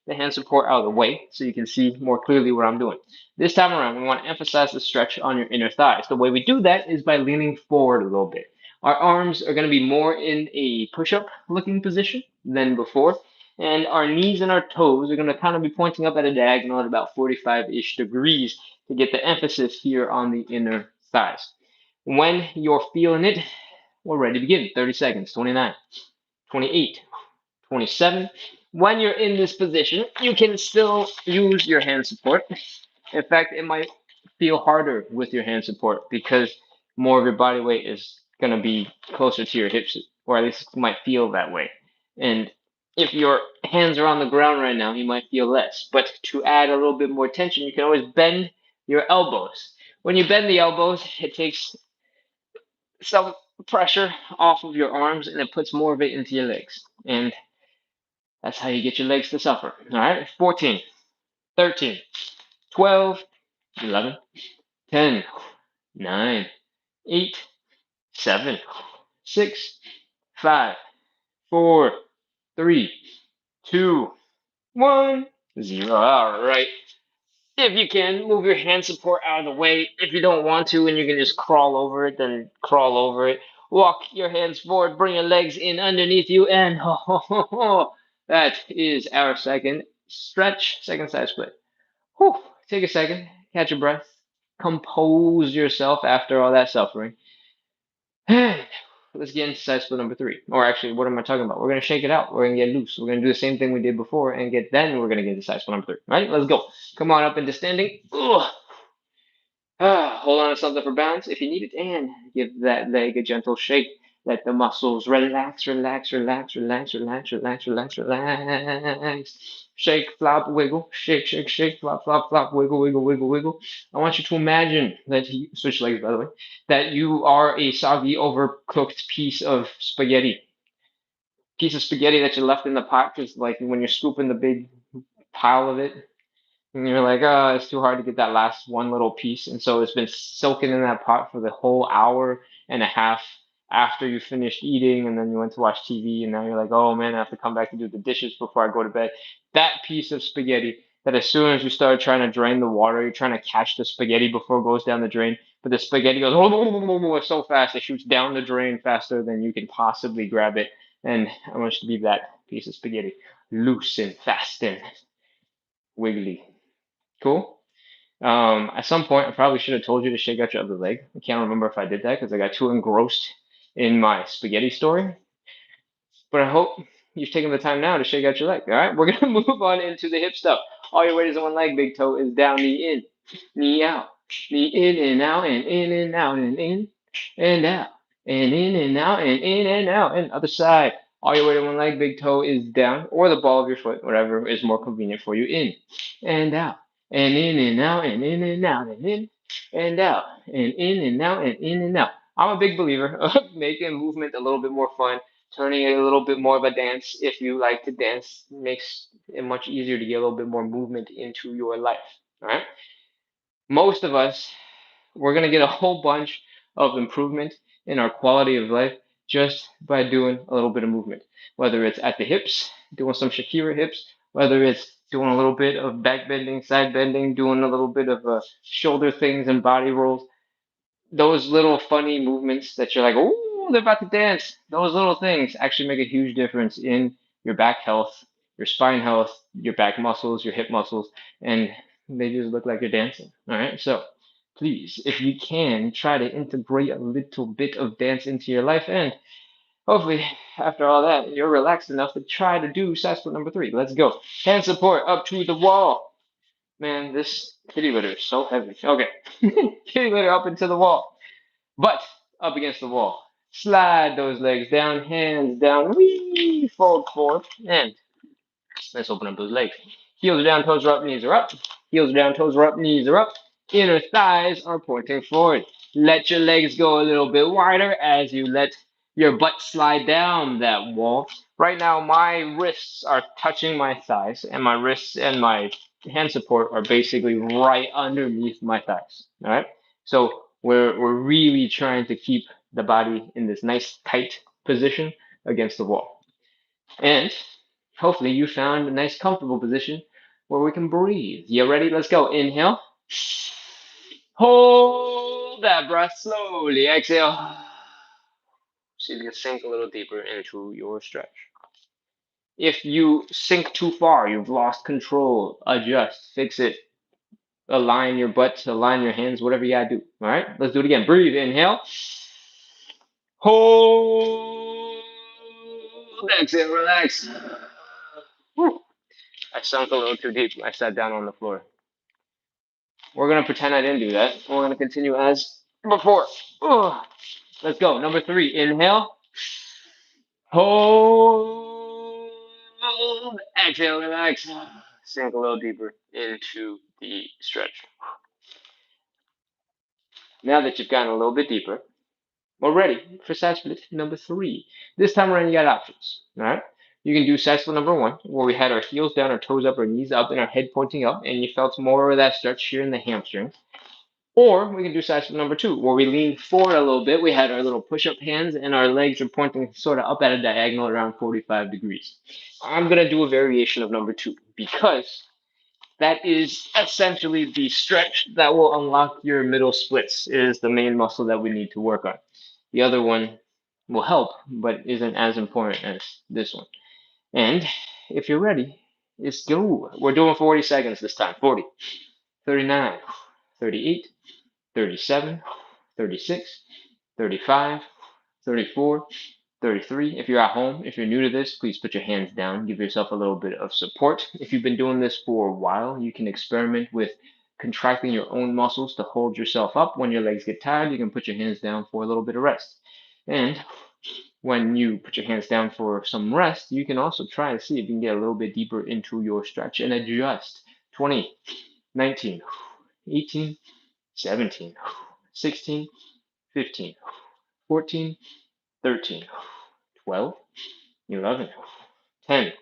the hand support out of the way so you can see more clearly what I'm doing. This time around, we want to emphasize the stretch on your inner thighs. The way we do that is by leaning forward a little bit. Our arms are going to be more in a push-up looking position than before. And our knees and our toes are going to kind of be pointing up at a diagonal at about 45-ish degrees to get the emphasis here on the inner thighs. When you're feeling it, we're ready to begin. 30 seconds, 29, 28, 27. When you're in this position, you can still use your hand support. In fact, it might feel harder with your hand support because more of your body weight is going to be closer to your hips, or at least it might feel that way. And if your hands are on the ground right now, you might feel less. But to add a little bit more tension, you can always bend your elbows. When you bend the elbows, it takes some pressure off of your arms and it puts more of it into your legs. And that's how you get your legs to suffer. All right, 14, 13, 12, 11, 10, 9, 8, 7, 6, 5, 4, 3, 2, 1, 0. All right. If you can, move your hand support out of the way. If you don't want to and you can just crawl over it, then crawl over it. Walk your hands forward, bring your legs in underneath you, and ho, ho, ho, ho. That is our second stretch, second side split. Whew. Take a second, catch your breath, compose yourself after all that suffering. And let's get into side split number three. Or actually, what am I talking about? We're gonna shake it out. We're gonna get loose. We're gonna do the same thing we did before, and then we're gonna get into side split number three. All right, let's go. Come on up into standing. Ugh. Hold on to something for balance if you need it, and give that leg a gentle shake. Let the muscles relax, relax, relax, relax, relax, relax, relax, relax. Shake, flop, wiggle, shake, shake, shake, flop, flop, flop, wiggle, wiggle, wiggle, wiggle. I want you to imagine that you switch legs, by the way, that you are a soggy, overcooked piece of spaghetti that you left in the pot, because like when you're scooping the big pile of it, and you're like, oh, it's too hard to get that last one little piece. And so it's been soaking in that pot for the whole hour and a half after you finished eating. And then you went to watch TV. And now you're like, oh man, I have to come back to do the dishes before I go to bed. That piece of spaghetti that as soon as you start trying to drain the water, you're trying to catch the spaghetti before it goes down the drain. But the spaghetti goes so fast, it shoots down the drain faster than you can possibly grab it. And I want you to be that piece of spaghetti, loose and fast and wiggly. Cool. At some point, I probably should have told you to shake out your other leg. I can't remember if I did that because I got too engrossed in my spaghetti story. But I hope you've taken the time now to shake out your leg. All right, we're gonna move on into the hip stuff. All your weight is on one leg. Big toe is down, knee in, knee out, knee in and out, and in and out, and in and out, and in and out, and in and out, and other side. All your weight on one leg. Big toe is down, or the ball of your foot, whatever is more convenient for you. In and out, and in and out, and in and out, and in and out, and in and out, and in and out. I'm a big believer of making movement a little bit more fun, turning it a little bit more of a dance. If you like to dance, makes it much easier to get a little bit more movement into your life. All right. Most of us, we're gonna get a whole bunch of improvement in our quality of life just by doing a little bit of movement. Whether it's at the hips, doing some Shakira hips, whether it's doing a little bit of back bending, side bending, doing a little bit of shoulder things and body rolls, those little funny movements that you're like, oh, they're about to dance. Those little things actually make a huge difference in your back health, your spine health, your back muscles, your hip muscles, and they just look like you're dancing. All right. So please, if you can, try to integrate a little bit of dance into your life. And hopefully, after all that, you're relaxed enough to try to do side split number three. Let's go. Hand support up to the wall. Man, this kitty litter is so heavy. Okay. Kitty litter up into the wall. Butt up against the wall. Slide those legs down, hands down, wee, fold forward, and let's open up those legs. Heels are down, toes are up, knees are up. Heels are down, toes are up, knees are up. Inner thighs are pointing forward. Let your legs go a little bit wider as you let your butt slide down that wall. Right now, my wrists are touching my thighs, and my wrists and my hand support are basically right underneath my thighs. All right. So we're really trying to keep the body in this nice tight position against the wall. And hopefully you found a nice comfortable position where we can breathe. You ready? Let's go. Inhale. Hold that breath slowly. Exhale. See if you can sink a little deeper into your stretch. If you sink too far, you've lost control, adjust, fix it, align your butt, align your hands, whatever you gotta do. All right, let's do it again. Breathe, inhale, hold, exhale, relax. Whew. I sunk a little too deep. I sat down on the floor. We're gonna pretend I didn't do that. We're gonna continue as before. Ugh. Let's go. Number 3, inhale, hold, exhale, relax. Sink a little deeper into the stretch. Now that you've gotten a little bit deeper, we're ready for side split number 3. This time around, you got options. All right. You can do side split number 1, where we had our heels down, our toes up, our knees up, and our head pointing up, and you felt more of that stretch here in the hamstring. Or we can do side split number 2, where we lean forward a little bit. We had our little push-up hands, and our legs are pointing sort of up at a diagonal around 45 degrees. I'm going to do a variation of number 2 because that is essentially the stretch that will unlock your middle splits. It is the main muscle that we need to work on. The other one will help, but isn't as important as this one. And if you're ready, let's go. We're doing 40 seconds this time. 40, 39, 38, 37, 36, 35, 34, 33. If you're at home, if you're new to this, please put your hands down. Give yourself a little bit of support. If you've been doing this for a while, you can experiment with contracting your own muscles to hold yourself up. When your legs get tired, you can put your hands down for a little bit of rest. And when you put your hands down for some rest, you can also try to see if you can get a little bit deeper into your stretch and adjust. 20, 19, 18, 17, 16, 15, 14, 13, 12, 11, 10,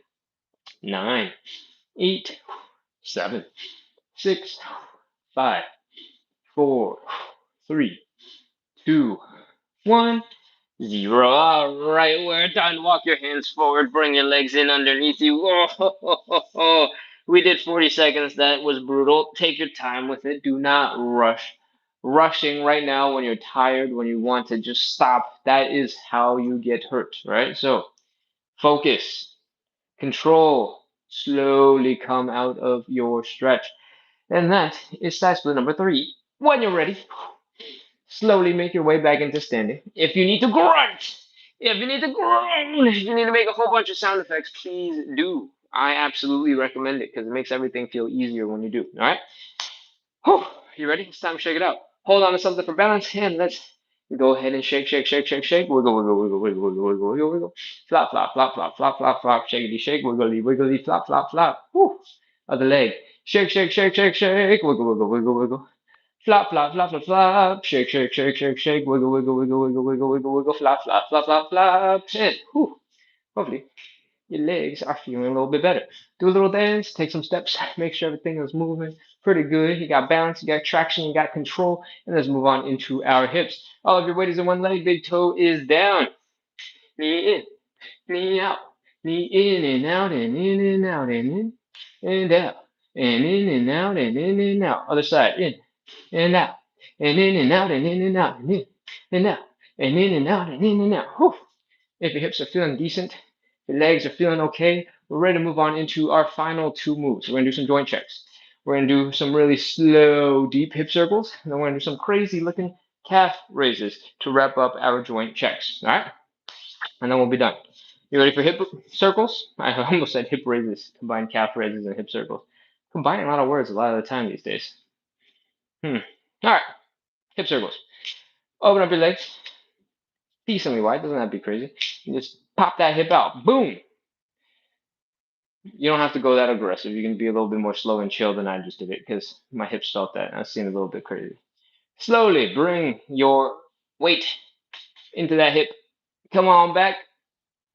9, 8, 7, 6, 5, 4, 3, 2, 1, 0. All right, we're done. Walk your hands forward. Bring your legs in underneath you. Oh. We did 40 seconds. That was brutal. Take your time with it. Do not rush. Rushing right now when you're tired, when you want to just stop, that is how you get hurt, right? So focus, control, slowly come out of your stretch. And that is side split number 3. When you're ready, slowly make your way back into standing. If you need to grunt, if you need to groan, if you need to make a whole bunch of sound effects, please do. I absolutely recommend it because it makes everything feel easier when you do. All right? Whew, you ready? It's time to shake it out. Hold on to something for balance, and let's go ahead and shake, shake, shake, shake, shake. Wiggle, wiggle, wiggle, wiggle, wiggle, wiggle, wiggle, wiggle. Flop, flop, flop, flop, flop, flop, flop. Shakety, shake, wiggly, wiggly, flop, flop, flop. Whew. Other leg. Shake, shake, shake, shake, shake. Wiggle, wiggle, wiggle, wiggle. Flop, flop, flop, flop, flop. Shake, shake, shake, shake, shake. Wiggle, wiggle, wiggle, wiggle, wiggle, wiggle, wiggle. Flop, flop, flop, flop, flop. And whew, hopefully your legs are feeling a little bit better. Do a little dance, take some steps, make sure everything is moving pretty good. You got balance, you got traction, you got control. And let's move on into our hips. All of your weight is in one leg, big toe is down. Knee in, knee out, knee in and out, and in and out, and in and out, and in and out, and in and out. Other side, in and out, and in and out, and in and out, and in and out, and in and out, and in and out. Whew. If your hips are feeling decent, your legs are feeling okay, we're ready to move on into our final 2 moves. We're going to do some joint checks. We're going to do some really slow, deep hip circles, and then we're going to do some crazy looking calf raises to wrap up our joint checks. All right? And then we'll be done. You ready for hip circles? I almost said hip raises, combine calf raises and hip circles. Combining a lot of words a lot of the time these days. All right, hip circles. Open up your legs, decently wide, doesn't have to be crazy. You just pop that hip out, boom. You don't have to go that aggressive. You can be a little bit more slow and chill than I just did it because my hips felt that. I seemed a little bit crazy. Slowly bring your weight into that hip. Come on back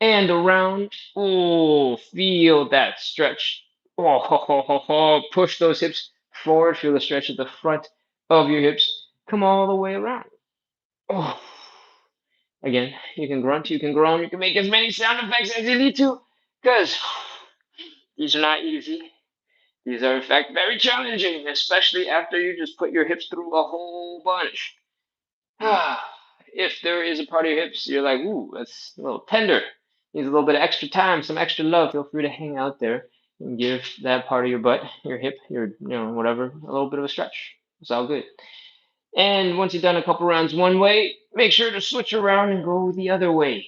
and around. Oh, feel that stretch. Oh, push those hips forward. Feel the stretch at the front of your hips. Come all the way around. Oh. Again, you can grunt, you can groan, you can make as many sound effects as you need to because these are not easy. These are, in fact, very challenging, especially after you just put your hips through a whole bunch. If there is a part of your hips you're like, ooh, that's a little tender, needs a little bit of extra time, some extra love, feel free to hang out there and give that part of your butt, your hip, your whatever, a little bit of a stretch. It's all good. And once you've done a couple rounds one way, make sure to switch around and go the other way.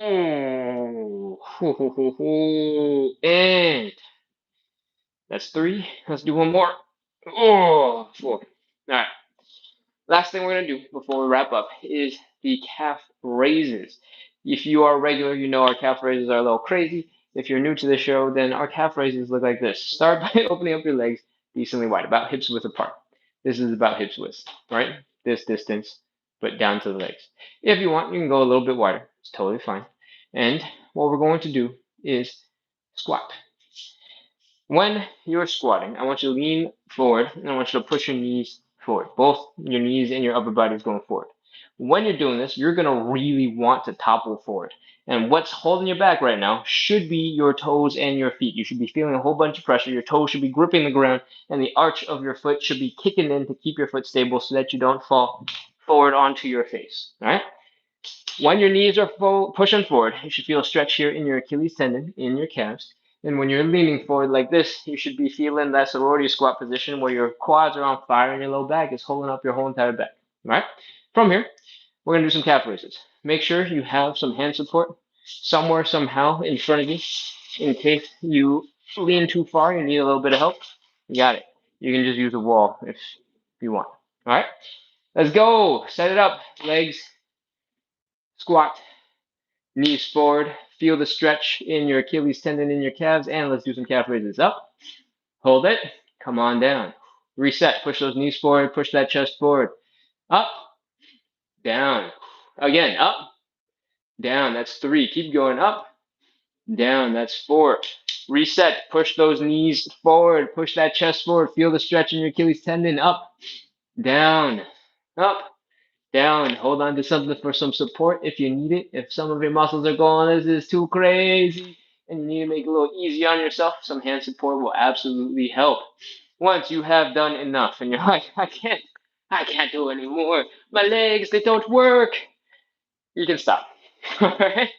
Oh, and that's three. Let's do one more. Oh, four. All right. Last thing we're going to do before we wrap up is the calf raises. If you are regular, you know our calf raises are a little crazy. If you're new to the show, then our calf raises look like this. Start by opening up your legs decently wide, about hips width apart. This is about hips width, right? This distance, but down to the legs. If you want, you can go a little bit wider. It's totally fine. And what we're going to do is squat. When you're squatting, I want you to lean forward and I want you to push your knees forward. Both your knees and your upper body is going forward. When you're doing this, you're going to really want to topple forward. And what's holding you back right now should be your toes and your feet. You should be feeling a whole bunch of pressure. Your toes should be gripping the ground, and the arch of your foot should be kicking in to keep your foot stable so that you don't fall forward onto your face. All right? When your knees are pushing forward, you should feel a stretch here in your Achilles tendon, in your calves. And when you're leaning forward like this, you should be feeling that sorority squat position where your quads are on fire and your low back is holding up your whole entire back. All right? From here, we're going to do some calf raises. Make sure you have some hand support somewhere, somehow in front of you in case you lean too far, you need a little bit of help. You got it. You can just use a wall if you want. All right? Let's go. Set it up. Legs, squat, knees forward. Feel the stretch in your Achilles tendon in your calves, and let's do some calf raises. Up, hold it, come on down. Reset, push those knees forward, push that chest forward. Up, down. Again, up, down. That's three. Keep going up, down. That's four. Reset, push those knees forward, push that chest forward. Feel the stretch in your Achilles tendon. Up, down, up, down. Hold on to something for some support if you need it. If some of your muscles are going, this is too crazy, and you need to make it a little easy on yourself, some hand support will absolutely help. Once you have done enough and you're like, I can't do anymore. My legs, they don't work. You can stop. All right?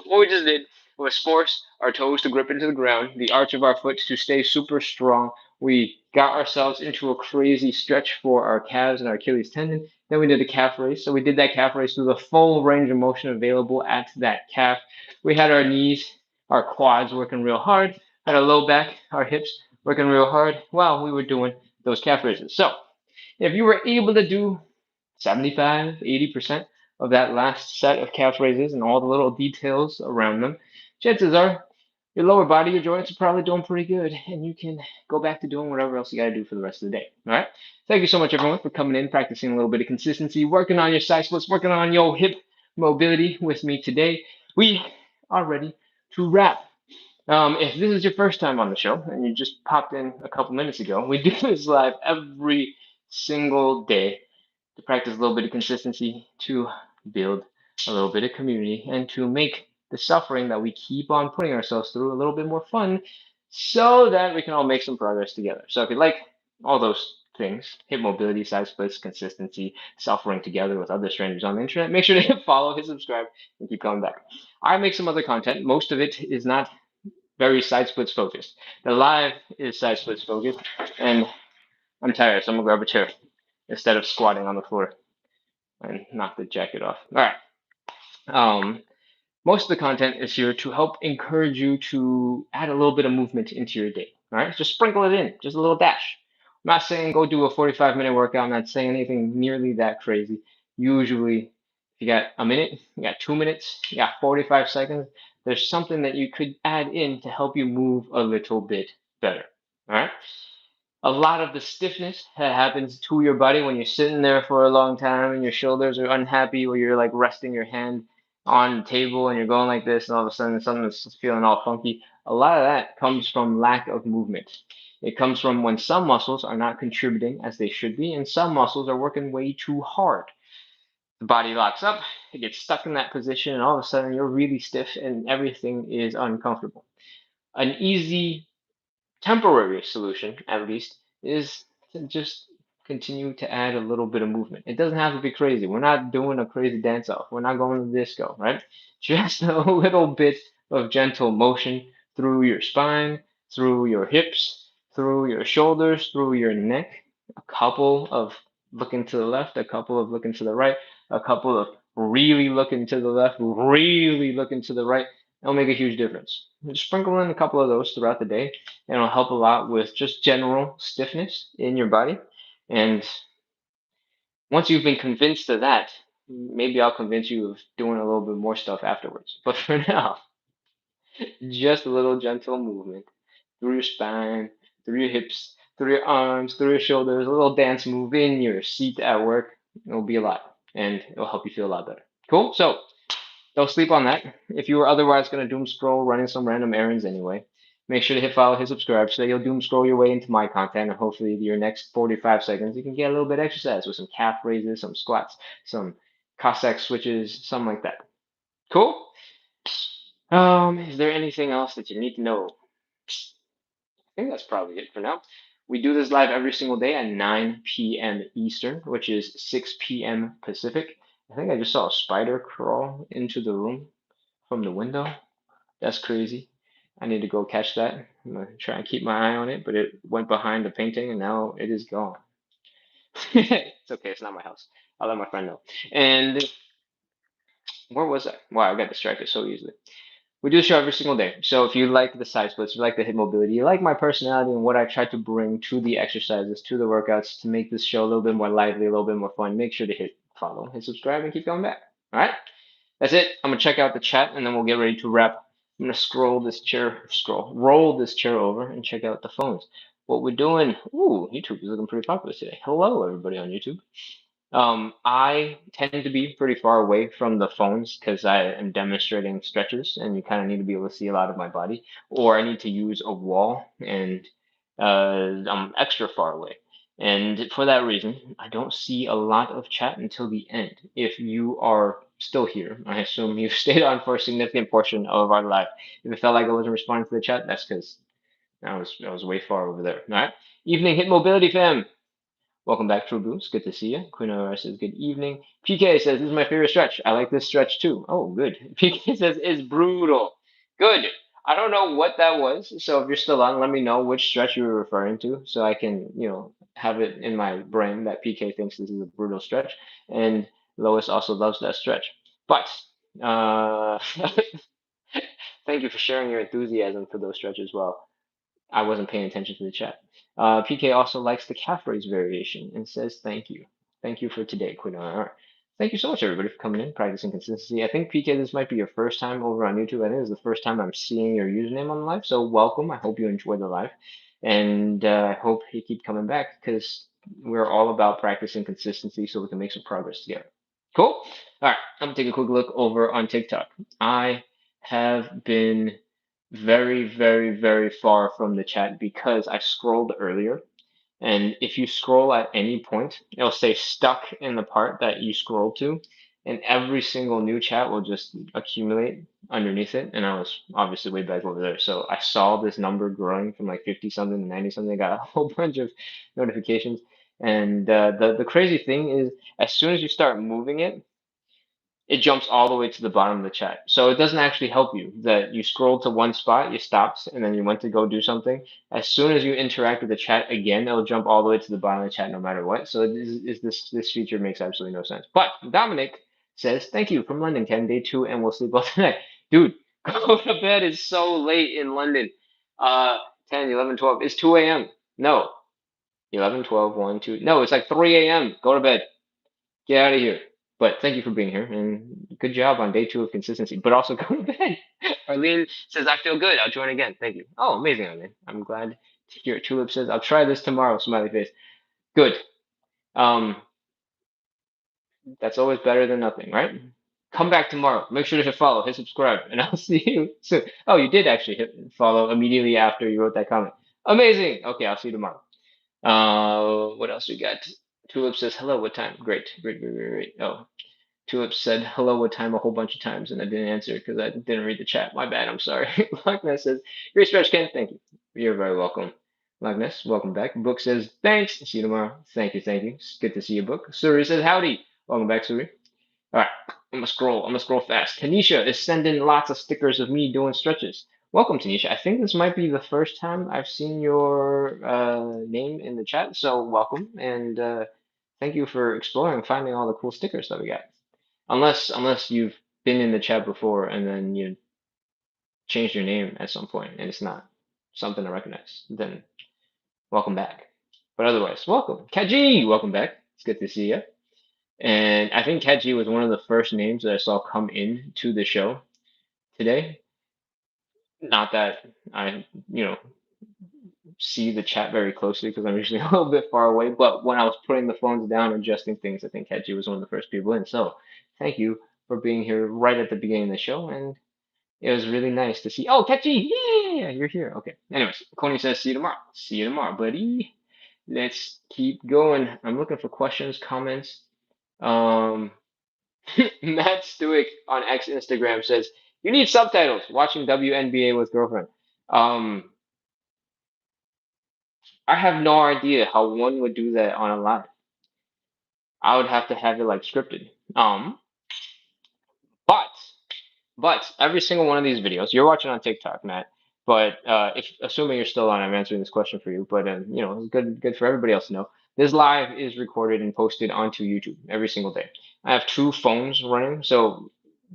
What we just did was force our toes to grip into the ground, the arch of our foot to stay super strong. We got ourselves into a crazy stretch for our calves and our Achilles tendon. Then we did a calf raise. So we did that calf raise through the full range of motion available at that calf. We had our knees, our quads working real hard, had our low back, our hips working real hard while we were doing those calf raises. So if you were able to do 75, 80% of that last set of calf raises and all the little details around them, chances are your lower body, your joints are probably doing pretty good, and you can go back to doing whatever else you got to do for the rest of the day. All right. Thank you so much, everyone, for coming in, practicing a little bit of consistency, working on your side splits, working on your hip mobility with me today. We are ready to wrap. If this is your first time on the show and you just popped in a couple minutes ago, we do this live every single day to practice a little bit of consistency, to build a little bit of community, and to make the suffering that we keep on putting ourselves through a little bit more fun so that we can all make some progress together. So if you like all those things, hip mobility, side splits, consistency, suffering together with other strangers on the internet, make sure to hit follow, hit subscribe, and keep coming back. I make some other content. Most of it is not very side splits focused. The live is side splits focused, and I'm tired, so I'm gonna grab a chair instead of squatting on the floor and knock the jacket off. All right. Most of the content is here to help encourage you to add a little bit of movement into your day. All right, just sprinkle it in, just a little dash. I'm not saying go do a 45-minute workout. I'm not saying anything nearly that crazy. Usually, if you got a minute, you got 2 minutes, you got 45 seconds, there's something that you could add in to help you move a little bit better. All right. A lot of the stiffness that happens to your body when you're sitting there for a long time and your shoulders are unhappy, or you're like resting your hand on the table and you're going like this, and all of a sudden something's feeling all funky. A lot of that comes from lack of movement. It comes from when some muscles are not contributing as they should be, and some muscles are working way too hard. The body locks up, it gets stuck in that position, and all of a sudden you're really stiff and everything is uncomfortable. An easy temporary solution, at least, is to just continue to add a little bit of movement. It doesn't have to be crazy. We're not doing a crazy dance off. We're not going to the disco, right? Just a little bit of gentle motion through your spine, through your hips, through your shoulders, through your neck. A couple of looking to the left, a couple of looking to the right, a couple of really looking to the left, really looking to the right. It'll make a huge difference. Just sprinkle in a couple of those throughout the day, and it'll help a lot with just general stiffness in your body. And once you've been convinced of that, maybe I'll convince you of doing a little bit more stuff afterwards. But for now, just a little gentle movement through your spine, through your hips, through your arms, through your shoulders, a little dance move in your seat at work. It'll be a lot, and it'll help you feel a lot better. Cool? So, don't sleep on that. If you were otherwise going to doom scroll running some random errands anyway, make sure to hit follow, hit subscribe so that you'll doom scroll your way into my content, and hopefully your next 45 seconds you can get a little bit of exercise with some calf raises, some squats, some Cossack switches, something like that. Cool? Is there anything else that you need to know? I think that's probably it for now. We do this live every single day at 9 p.m. Eastern, which is 6 p.m. Pacific. I think I just saw a spider crawl into the room from the window. That's crazy. I need to go catch that. I'm gonna try and keep my eye on it, but it went behind the painting and now it is gone. It's okay, it's not my house. I'll let my friend know. And where was I? Wow, I got distracted so easily. We do the show every single day. So if you like the side splits, you like the hip mobility, you like my personality and what I try to bring to the exercises, to the workouts, to make this show a little bit more lively, a little bit more fun, make sure to hit follow, hit subscribe, and keep going back. All right? That's it. I'm gonna check out the chat and then we'll get ready to wrap. I'm gonna roll this chair over and check out the phones. What we're doing, ooh, YouTube is looking pretty popular today. Hello, everybody on YouTube. I tend to be pretty far away from the phones because I am demonstrating stretches and you kind of need to be able to see a lot of my body, or I need to use a wall and I'm extra far away. And for that reason, I don't see a lot of chat until the end. If you are still here, I assume you've stayed on for a significant portion of our life. If it felt like I wasn't responding to the chat, that's because I was way far over there. All right. Evening Hit Mobility fam. Welcome back, True Boost. Good to see you. Queen Aurora says, good evening. PK says, this is my favorite stretch. I like this stretch too. Oh, good. PK says, it's brutal. Good. I don't know what that was. So if you're still on, let me know which stretch you were referring to so I can, have it in my brain that PK thinks this is a brutal stretch. And Lois also loves that stretch. But thank you for sharing your enthusiasm for those stretches as well. I wasn't paying attention to the chat. PK also likes the calf raise variation and says thank you. Thank you for today, Queen RR. Thank you so much, everybody, for coming in, practicing consistency. I think, PK, this might be your first time over on YouTube. I think this is the first time I'm seeing your username on the live. So welcome. I hope you enjoy the live. And I hope you keep coming back because we're all about practicing consistency so we can make some progress together. Cool? All right. I'm going to take a quick look over on TikTok. I have been very, very, very far from the chat because I scrolled earlier. And if you scroll at any point, it'll say stuck in the part that you scrolled to, and every single new chat will just accumulate underneath it. And I was obviously way back over there. So I saw this number growing from like 50 something to 90 something. I got a whole bunch of notifications. And the crazy thing is, as soon as you start moving it, it jumps all the way to the bottom of the chat. So it doesn't actually help you that you scrolled to one spot, you stopped, and then you went to go do something. As soon as you interact with the chat again, it'll jump all the way to the bottom of the chat no matter what. So this feature makes absolutely no sense. But Dominic says, thank you from London, Ken. Day 2, and we'll sleep well tonight. Dude, go to bed. It's so late in London. 10, 11, 12. It's 2 a.m. No. 11, 12, 1, 2. No, it's like 3 a.m. Go to bed. Get out of here. But thank you for being here and good job on day 2 of consistency. But also go to bed. Arlene says, I feel good. I'll join again. Thank you. Oh, amazing, Arlene. I'm glad to hear it. Tulip says, I'll try this tomorrow. Smiley face. Good. Um, that's always better than nothing, right? Come back tomorrow. Make sure to hit follow, hit subscribe, and I'll see you soon. Oh, you did actually hit follow immediately after you wrote that comment. Amazing. Okay, I'll see you tomorrow. What else we got? Tulip says, hello, what time? Great, great, great, great, great. Oh, Tulip said hello what time a whole bunch of times, and I didn't answer because I didn't read the chat. My bad. I'm sorry. Lockman says, great stretch, Ken. Thank you. You're very welcome. Logness, welcome back. Book says, thanks. See you tomorrow. Thank you, thank you. It's good to see you, Book. Suri says, howdy. Welcome back, Suri. All right, I'm gonna scroll fast. Tanisha is sending lots of stickers of me doing stretches. Welcome, Tanisha. I think this might be the first time I've seen your name in the chat, so welcome and thank you for exploring, finding all the cool stickers that we got. Unless you've been in the chat before and then you changed your name at some point and it's not something to recognize, then welcome back. But otherwise, welcome. Kaji, welcome back. It's good to see you. And I think Kaji was one of the first names that I saw come in to the show today. Not that I, see the chat very closely because I'm usually a little bit far away, but when I was putting the phones down and adjusting things, I think Kaji was one of the first people in. So thank you for being here right at the beginning of the show. And it was really nice to see. Oh, Kaji, yeah, you're here. Okay. Anyways, Coney says, see you tomorrow. See you tomorrow, buddy. Let's keep going. I'm looking for questions, comments. Um, Matt Stewick on X Instagram says, "You need subtitles. Watching WNBA with girlfriend." Um, I have no idea how one would do that on a live. I would have to have it like scripted. But every single one of these videos you're watching on TikTok, Matt. But if assuming you're still on, I'm answering this question for you. But it's good for everybody else to know. This live is recorded and posted onto YouTube every single day. I have two phones running, so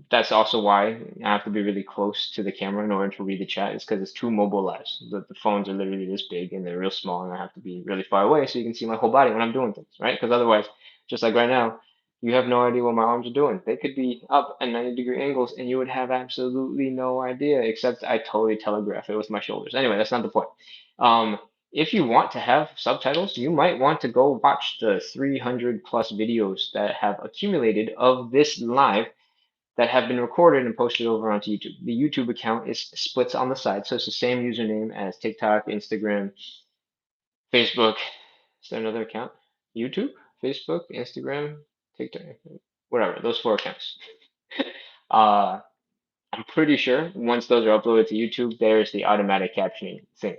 that's also why I have to be really close to the camera in order to read the chat. It's because it's two mobile lives. The phones are literally this big and they're real small, and I have to be really far away so you can see my whole body when I'm doing things, right? Because otherwise, just like right now, you have no idea what my arms are doing. They could be up at 90-degree angles, and you would have absolutely no idea, except I totally telegraph it with my shoulders. Anyway, that's not the point. Um, if you want to have subtitles, you might want to go watch the 300 plus videos that have accumulated of this live that have been recorded and posted over onto YouTube. The YouTube account is splits on the side, so it's the same username as TikTok, Instagram, Facebook. Is there another account? YouTube, Facebook, Instagram, TikTok, whatever. Those four accounts. uh, I'm pretty sure once those are uploaded to YouTube, there's the automatic captioning thing.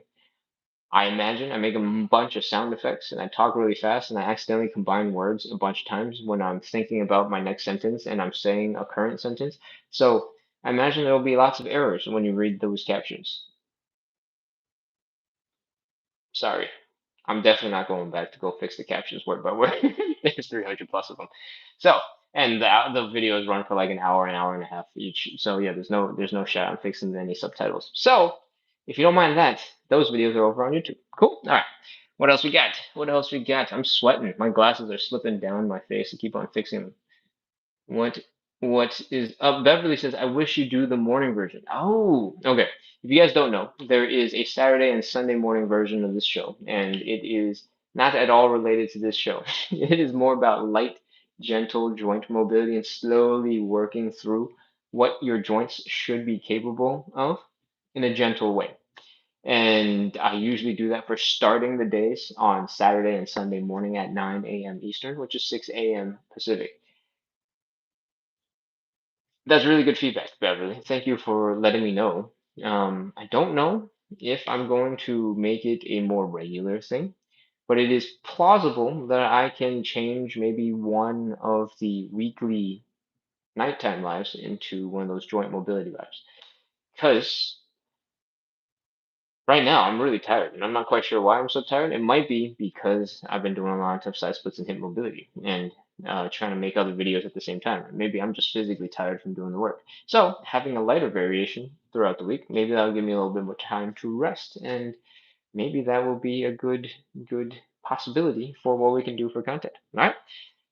I imagine I make a bunch of sound effects and I talk really fast and I accidentally combine words a bunch of times when I'm thinking about my next sentence and I'm saying a current sentence. So I imagine there will be lots of errors when you read those captions. Sorry. I'm definitely not going back to go fix the captions word by word. There's 300 plus of them. So, and the videos run for like an hour and a half each. So yeah, there's no shot I'm fixing any subtitles. So, if you don't mind that, those videos are over on YouTube. Cool. All right. What else we got? What else we got? I'm sweating. My glasses are slipping down my face. I keep on fixing them. What what is up? Beverly says, I wish you do the morning version. Oh, okay. If you guys don't know, there is a Saturday and Sunday morning version of this show, and it is not at all related to this show. It is more about light, gentle joint mobility and slowly working through what your joints should be capable of in a gentle way. And I usually do that for starting the days on Saturday and Sunday morning at 9 a.m. Eastern, which is 6 a.m. Pacific. That's really good feedback, Beverly. Thank you for letting me know. I don't know if I'm going to make it a more regular thing, but it is plausible that I can change maybe one of the weekly nighttime lives into one of those joint mobility lives. Because right now I'm really tired, and I'm not quite sure why I'm so tired. It might be because I've been doing a lot of tough side splits and hip mobility, and trying to make other videos at the same time. Maybe I'm just physically tired from doing the work. So having a lighter variation throughout the week, maybe that'll give me a little bit more time to rest, and maybe that will be a good possibility for what we can do for content. All right.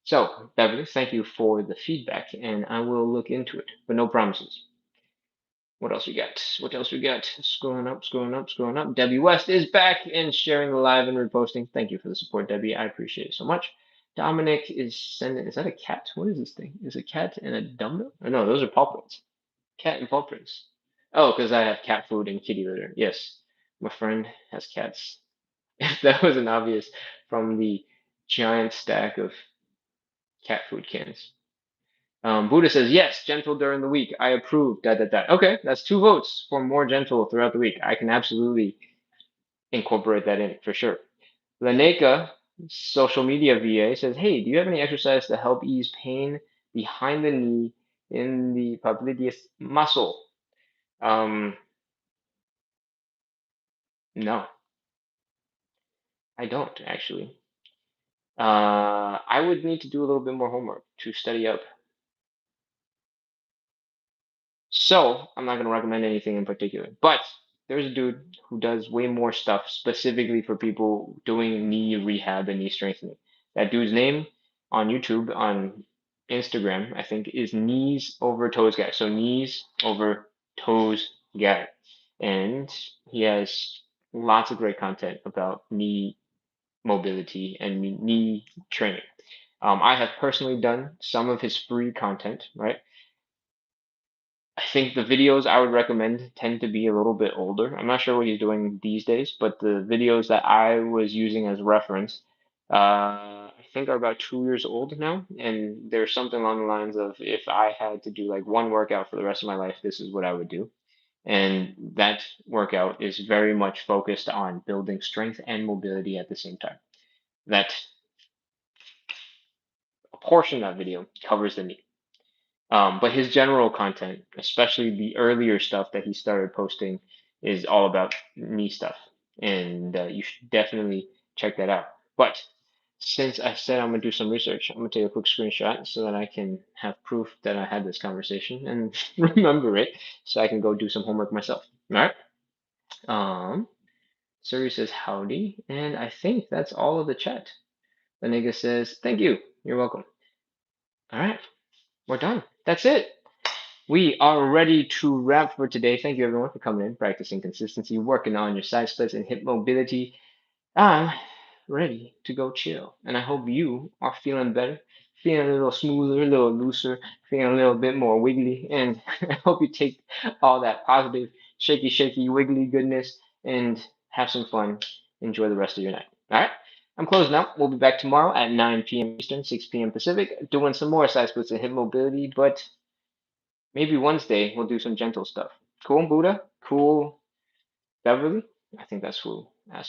So Beverly, thank you for the feedback, and I will look into it, but no promises. What else we got? What else we got? Scrolling up, scrolling up, scrolling up. Debbie West is back and sharing the live and reposting. Thank you for the support, Debbie. I appreciate it so much. Dominic is sending. Is that a cat? What is this thing? Is a cat and a dumbbell? Oh, no, those are paw prints. Cat and paw prints. Oh, because I have cat food and kitty litter. Yes, my friend has cats. If that wasn't obvious from the giant stack of cat food cans. Buddha says, yes, gentle during the week. I approve. Okay, that's two votes for more gentle throughout the week. I can absolutely incorporate that in for sure. Laneka, social media VA, says, "Hey, do you have any exercise to help ease pain behind the knee in the popliteus muscle?" Um, no, I don't actually. I would need to do a little bit more homework to study up. So I'm not going to recommend anything in particular. But there's a dude who does way more stuff specifically for people doing knee rehab and knee strengthening. That dude's name on YouTube, on Instagram, I think, is Knees Over Toes Guy. So Knees Over Toes Guy. And he has lots of great content about knee mobility and knee training. I have personally done some of his free content, right? I think the videos I would recommend tend to be a little bit older. I'm not sure what he's doing these days, but the videos that I was using as reference, I think are about 2 years old now. And there's something along the lines of if I had to do like one workout for the rest of my life, this is what I would do. And that workout is very much focused on building strength and mobility at the same time. That a portion of that video covers the knee. But his general content, especially the earlier stuff that he started posting, is all about knee stuff, and you should definitely check that out. But since I said I'm gonna do some research, I'm gonna take a quick screenshot so that I can have proof that I had this conversation and remember it, so I can go do some homework myself. All right. Suri says howdy, and I think that's all of the chat. The nigga says thank you. You're welcome. All right, we're done. That's it. We are ready to wrap for today. Thank you everyone for coming in, practicing consistency, working on your side splits and hip mobility. I'm ready to go chill. And I hope you are feeling better, feeling a little smoother, a little looser, feeling a little bit more wiggly. And I hope you take all that positive, shaky, shaky, wiggly goodness and have some fun. Enjoy the rest of your night. All right. I'm closing out. We'll be back tomorrow at 9 p.m. Eastern, 6 p.m. Pacific, doing some more side splits and hip mobility, but maybe Wednesday we'll do some gentle stuff. Cool, Buddha? Cool, Beverly? I think that's who asked for